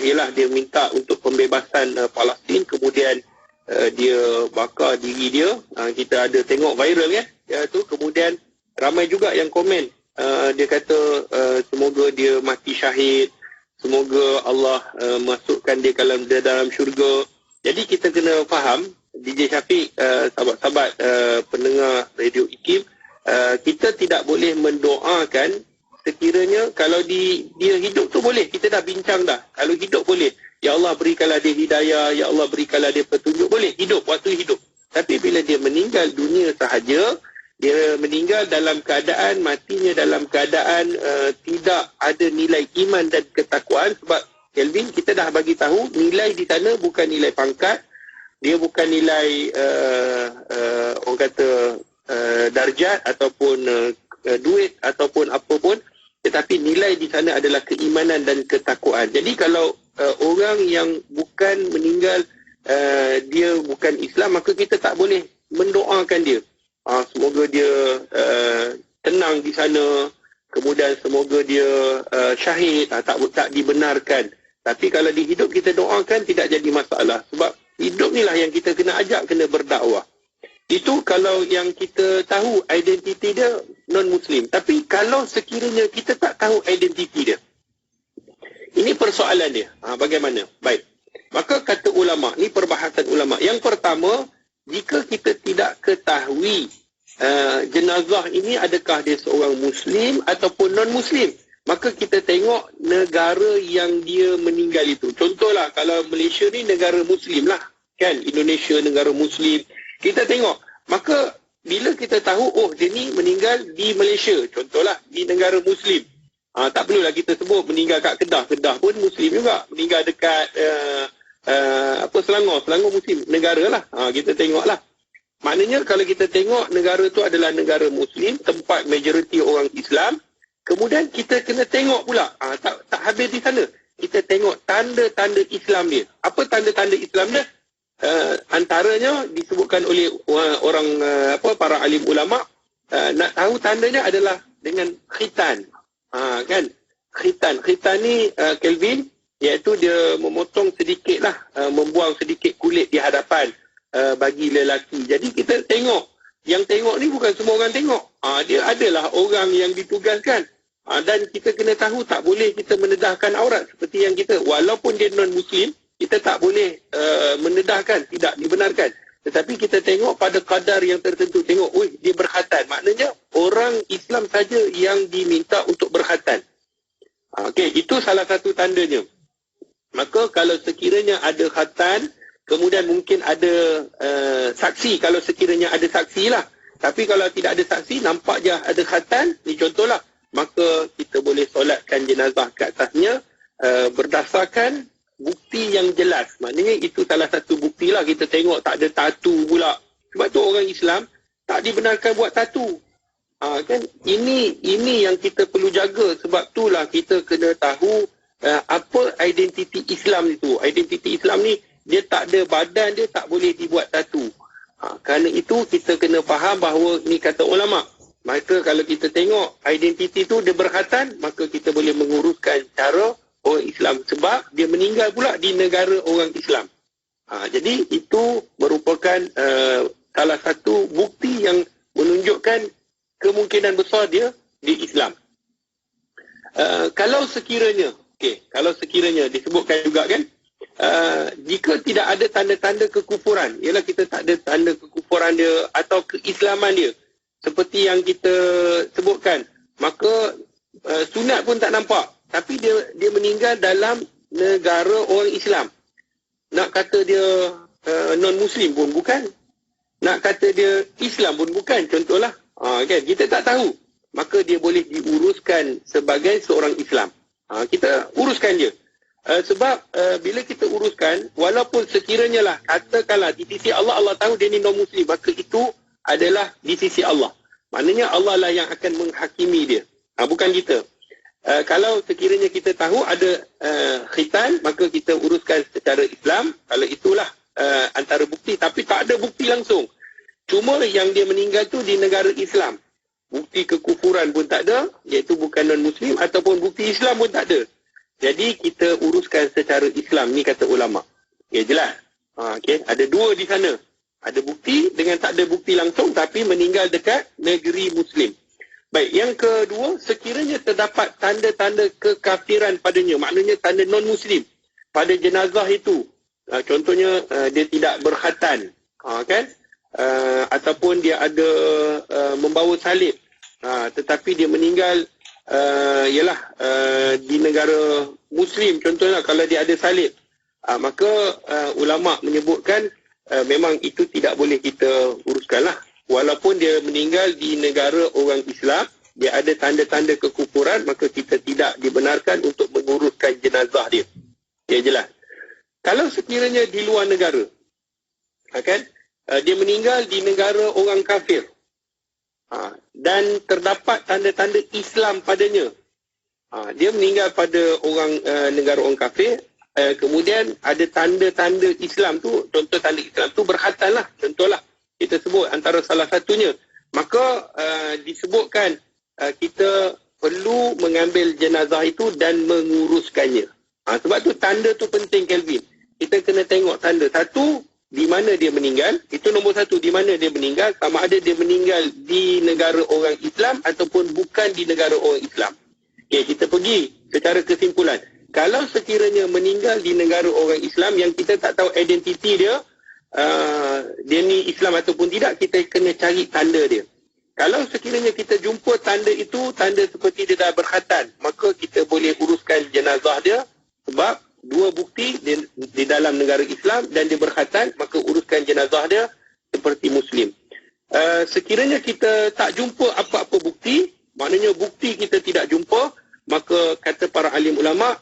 ialah dia minta untuk pembebasan Palestin, kemudian dia bakar diri dia. Kita ada tengok viral ya tu. Kemudian ramai juga yang komen, dia kata semoga dia mati syahid, semoga Allah masukkan dia dalam syurga. Jadi kita kena faham, DJ Syafiq, sahabat-sahabat pendengar Radio IKIM, kita tidak boleh mendoakan sekiranya kalau dia hidup tu boleh, kita dah bincang dah. Kalau hidup boleh, ya Allah berikanlah dia hidayah, ya Allah berikanlah dia petunjuk, boleh hidup waktu hidup. Tapi bila dia meninggal dunia sahaja, dia meninggal dalam keadaan, matinya dalam keadaan tidak ada nilai iman dan ketakwaan. Sebab Kelvin, kita dah bagi tahu nilai di sana bukan nilai pangkat, dia bukan nilai orang kata darjat ataupun duit ataupun apa pun, tetapi nilai di sana adalah keimanan dan ketakwaan. Jadi kalau orang yang bukan meninggal, dia bukan Islam, maka kita tak boleh mendoakan dia. Semoga dia tenang di sana, kemudian semoga dia syahid, tak dibenarkan. Tapi kalau di hidup kita doakan, tidak jadi masalah. Sebab hidup ni lah yang kita kena ajak, kena berdakwah. Itu kalau yang kita tahu identiti dia non-Muslim. Tapi kalau sekiranya kita tak tahu identiti dia, ini persoalan dia. Bagaimana? Baik. Maka kata ulama, ni perbahasan ulama. Yang pertama, jika kita tidak ketahui jenazah ini adakah dia seorang Muslim ataupun non-Muslim, maka kita tengok negara yang dia meninggal itu. Contohlah, kalau Malaysia ni negara Muslim lah, kan? Indonesia negara Muslim. Kita tengok, maka bila kita tahu, oh dia ni meninggal di Malaysia, contohlah di negara Muslim. Tak perlulah kita sebut meninggal kat Kedah. Kedah pun Muslim juga. Meninggal dekat Selangor Muslim, negara lah. Kita tengoklah. Maknanya kalau kita tengok negara tu adalah negara Muslim, tempat majoriti orang Islam, kemudian kita kena tengok pula, tak habis di sana. Kita tengok tanda-tanda Islam dia. Apa tanda-tanda Islam dia? Antaranya disebutkan oleh orang para alim ulama, nak tahu tandanya adalah dengan khitan. Kan? Khitan ni Kelvin, iaitu dia memotong sedikit lah, membuang sedikit kulit di hadapan bagi lelaki. Jadi kita tengok, yang tengok ni bukan semua orang tengok. Dia adalah orang yang ditugaskan. Dan kita kena tahu tak boleh kita menedahkan aurat seperti yang kita, walaupun dia non-Muslim, kita tak boleh menedahkan, tidak dibenarkan. Tetapi kita tengok pada kadar yang tertentu. Tengok, dia berkhatan. Maknanya orang Islam saja yang diminta untuk berkhatan. Okey, itu salah satu tandanya. Maka kalau sekiranya ada khatan, kemudian mungkin ada saksi, kalau sekiranya ada saksi lah. Tapi kalau tidak ada saksi, nampak je ada khatan, ni contohlah, maka kita boleh solatkan jenazah ke atasnya berdasarkan bukti yang jelas. Maknanya itu salah satu bukti lah. Kita tengok tak ada tatu pula. Sebab tu orang Islam tak dibenarkan buat tatu. Kan? Ini yang kita perlu jaga. Sebab itulah kita kena tahu apa identiti Islam itu. Identiti Islam ni, dia tak ada badan, dia tak boleh dibuat tatu. Kerana itu kita kena faham bahawa ni kata ulama. Maka kalau kita tengok identiti tu dia berkhatan, maka kita boleh menguruskan cara orang Islam sebab dia meninggal pula di negara orang Islam. Jadi itu merupakan salah satu bukti yang menunjukkan kemungkinan besar dia di Islam. Kalau sekiranya disebutkan juga kan, jika tidak ada tanda-tanda kekufuran, ialah kita tak ada tanda kekufuran dia atau keislaman dia seperti yang kita sebutkan, maka sunat pun tak nampak, tapi dia meninggal dalam negara orang Islam. Nak kata dia non-Muslim pun bukan, nak kata dia Islam pun bukan, contohlah. Kan? Kita tak tahu, maka dia boleh diuruskan sebagai seorang Islam. Kita uruskan je. Sebab bila kita uruskan, walaupun sekiranya lah, katakanlah di sisi Allah, Allah tahu dia ni non-Muslim, maka itu adalah di sisi Allah. Maknanya Allah lah yang akan menghakimi dia. Bukan kita. Kalau sekiranya kita tahu ada khitan, maka kita uruskan secara Islam. Kalau itulah antara bukti. Tapi tak ada bukti langsung. Cuma yang dia meninggal tu di negara Islam. Bukti kekufuran pun tak ada, iaitu bukan non-Muslim, ataupun bukti Islam pun tak ada. Jadi kita uruskan secara Islam. Ni kata ulama'. Okay, jelas? Okay. Ada dua di sana. Ada bukti dengan tak ada bukti langsung, tapi meninggal dekat negeri Muslim. Baik, yang kedua, sekiranya terdapat tanda-tanda kekafiran padanya, maknanya tanda non-Muslim pada jenazah itu. Contohnya, dia tidak berkhatan, kan? Ataupun dia ada membawa salib, tetapi dia meninggal di negara Muslim, contohnya kalau dia ada salib, maka ulama' menyebutkan memang itu tidak boleh kita uruskanlah. Walaupun dia meninggal di negara orang Islam, dia ada tanda-tanda kekufuran, maka kita tidak dibenarkan untuk menguruskan jenazah dia. Ya, jelas. Kalau sekiranya di luar negara, kan, dia meninggal di negara orang kafir, dan terdapat tanda-tanda Islam padanya, dia meninggal pada negara orang kafir, kemudian ada tanda-tanda Islam tu, contoh tanda Islam tu berkhatan lah, contohlah kita sebut antara salah satunya, maka disebutkan kita perlu mengambil jenazah itu dan menguruskannya. Sebab tu tanda tu penting, Kelvin. Kita kena tengok tanda. Satu, di mana dia meninggal. Itu nombor satu, di mana dia meninggal. Sama ada dia meninggal di negara orang Islam ataupun bukan di negara orang Islam. Okay, kita pergi secara kesimpulan. Kalau sekiranya meninggal di negara orang Islam yang kita tak tahu identiti dia, dia ni Islam ataupun tidak, kita kena cari tanda dia. Kalau sekiranya kita jumpa tanda itu, tanda seperti dia dah berkhatan, maka kita boleh uruskan jenazah dia, sebab dua bukti di dalam negara Islam dan dia berkhatan, maka uruskan jenazah dia seperti Muslim. Sekiranya kita tak jumpa apa-apa bukti, maknanya bukti kita tidak jumpa, maka kata para alim ulama',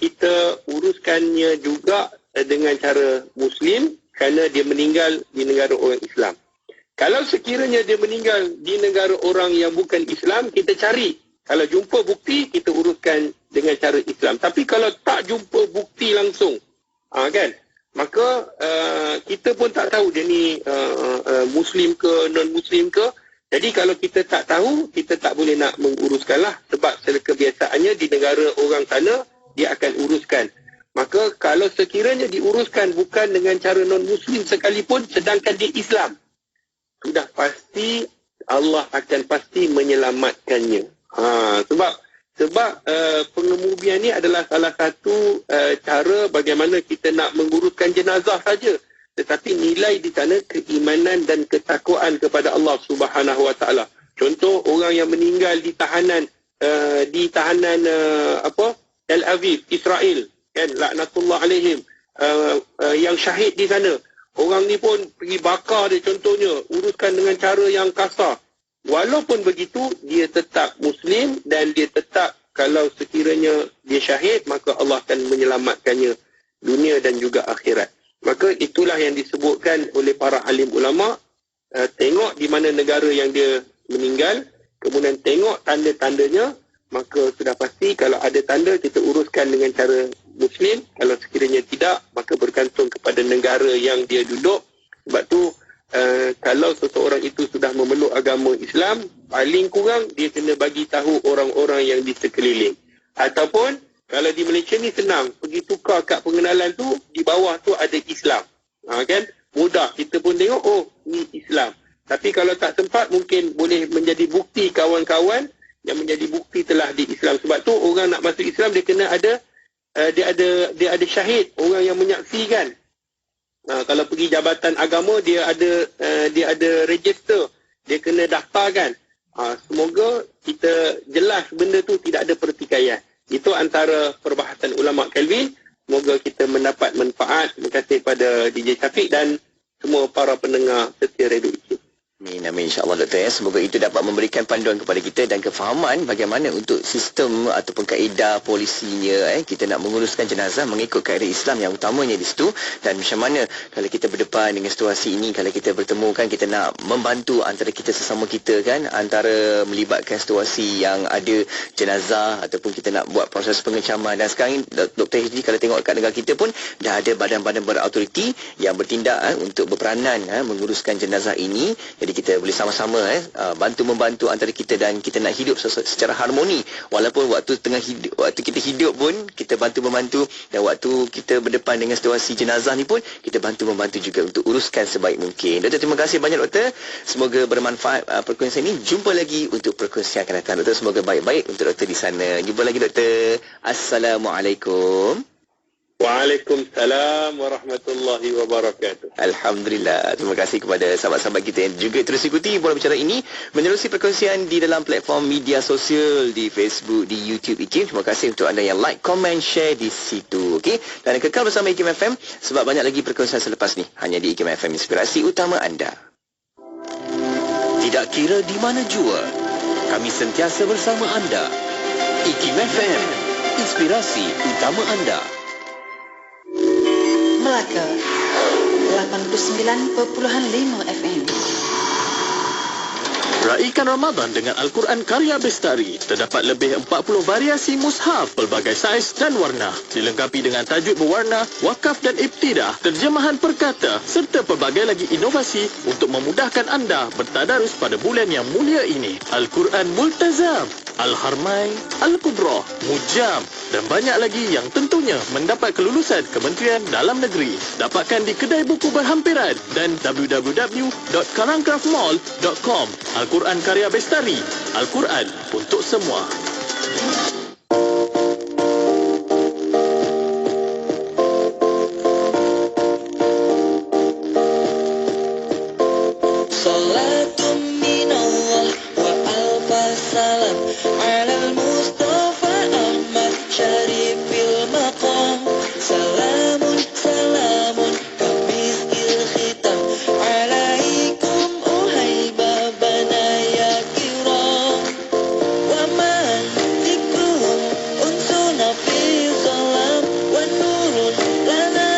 kita uruskannya juga dengan cara Muslim, kerana dia meninggal di negara orang Islam. Kalau sekiranya dia meninggal di negara orang yang bukan Islam, kita cari. Kalau jumpa bukti, kita uruskan dengan cara Islam. Tapi kalau tak jumpa bukti langsung, kan, maka kita pun tak tahu dia ni Muslim ke non-Muslim ke. Jadi kalau kita tak tahu, kita tak boleh nak menguruskanlah. Sebab kebiasaannya di negara orang sana, dia akan uruskan. Maka kalau sekiranya diuruskan bukan dengan cara non-Muslim sekalipun, sedangkan dia Islam, sudah pasti Allah akan pasti menyelamatkannya. Sebab pengemudian ni adalah salah satu cara bagaimana kita nak menguruskan jenazah saja. Tetapi nilai di sana keimanan dan ketakwaan kepada Allah Subhanahu Wa Taala. Contoh orang yang meninggal di tahanan Tel Aviv, Israel, kan, laknatullah alaihim, yang syahid di sana. Orang ni pun pergi bakar dia, contohnya, uruskan dengan cara yang kasar. Walaupun begitu, dia tetap Muslim dan dia tetap, kalau sekiranya dia syahid, maka Allah akan menyelamatkannya dunia dan juga akhirat. Maka itulah yang disebutkan oleh para alim ulama', tengok di mana negara yang dia meninggal, kemudian tengok tanda-tandanya, maka sudah pasti kalau ada tanda kita uruskan dengan cara Muslim. Kalau sekiranya tidak, maka bergantung kepada negara yang dia duduk. Sebab tu kalau seseorang itu sudah memeluk agama Islam, paling kurang dia kena bagi tahu orang-orang yang di sekeliling. Ataupun Kalau di Malaysia ni senang, pergi tukar kad pengenalan tu, di bawah tu ada Islam. Kan? Mudah, kita pun tengok, oh, ni Islam. Tapi kalau tak sempat, mungkin boleh menjadi bukti kawan-kawan yang menjadi bukti telah di Islam. Sebab tu orang nak masuk Islam, dia kena ada dia ada syahid, orang yang menyaksikan. Kalau pergi jabatan agama, dia ada register, dia kena daftarkan. Semoga kita jelas benda tu tidak ada pertikaian. Itu antara perbahasan ulama Kelvin. Semoga kita mendapat manfaat. Terima kasih kepada DJ Syafiq dan semua para pendengar setia Radio IKIM. Amin, insyaAllah Doktor. Semoga itu dapat memberikan panduan kepada kita dan kefahaman bagaimana untuk sistem ataupun kaedah polisinya. Kita nak menguruskan jenazah mengikut kaedah Islam yang utamanya di situ. Dan macam mana kalau kita berdepan dengan situasi ini, kalau kita bertemu kan, kita nak membantu antara kita sesama kita kan, antara melibatkan situasi yang ada jenazah ataupun kita nak buat proses pengecaman. Dan sekarang ini Dr. HD kalau tengok kat negara kita pun dah ada badan-badan berautoriti yang bertindak untuk berperanan menguruskan jenazah ini. Jadi kita boleh sama-sama bantu-membantu antara kita dan kita nak hidup secara harmoni. Walaupun waktu kita hidup pun kita bantu-membantu, dan waktu kita berdepan dengan situasi jenazah ni pun kita bantu-membantu juga untuk uruskan sebaik mungkin. Doktor, terima kasih banyak Doktor. Semoga bermanfaat perkongsian ini. Jumpa lagi untuk perkongsian akan datang. Doktor, semoga baik-baik untuk Doktor di sana. Jumpa lagi Doktor. Assalamualaikum. Waalaikumsalam warahmatullahi wabarakatuh. Alhamdulillah. Terima kasih kepada sahabat-sahabat kita yang juga terus ikuti Bola Bicara ini menerusi perkongsian di dalam platform media sosial di Facebook, di YouTube IKIM. Terima kasih untuk anda yang like, comment, share di situ. Okey. Dan kekal bersama IKIM FM sebab banyak lagi perkongsian selepas ni hanya di IKIM FM, inspirasi utama anda. Tidak kira di mana jua, kami sentiasa bersama anda. IKIM FM, inspirasi utama anda. Melaka 89.5 FM. Raikan Ramadan dengan Al-Quran karya Bestari. Terdapat lebih 40 variasi mushaf pelbagai saiz dan warna. Dilengkapi dengan tajuk berwarna, wakaf dan ibtidah, terjemahan perkata serta pelbagai lagi inovasi untuk memudahkan anda bertadarus pada bulan yang mulia ini. Al-Quran Multazam, Al-Harmain, Al-Qudrah, Mujam dan banyak lagi yang tentunya mendapat kelulusan Kementerian Dalam Negeri. Dapatkan di kedai buku berhampiran dan www.karangcraftmall.com. Al-Quran karya Bestari, Al-Quran untuk semua. Salatun minallah wa alfasalam alal Mustafa Ahmad Syarifil Maqam. Salamun salamun kamiskil khitam alaikum uhai babana ya kiram. Wa man dikruhum unsuna fi salam wa nurun lana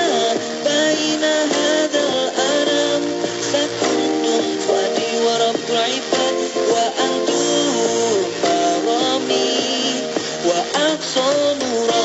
baina hadal aram. Sakuntum fadi wa rabbul ibad wa antum marami wa aqsa nurah.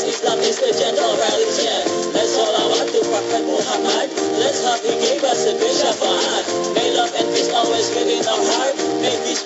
Islam is the general religion. Let's salawat to Prophet Muhammad. Let's hope he gave us a good shafaat. May love and peace always within our heart. May peace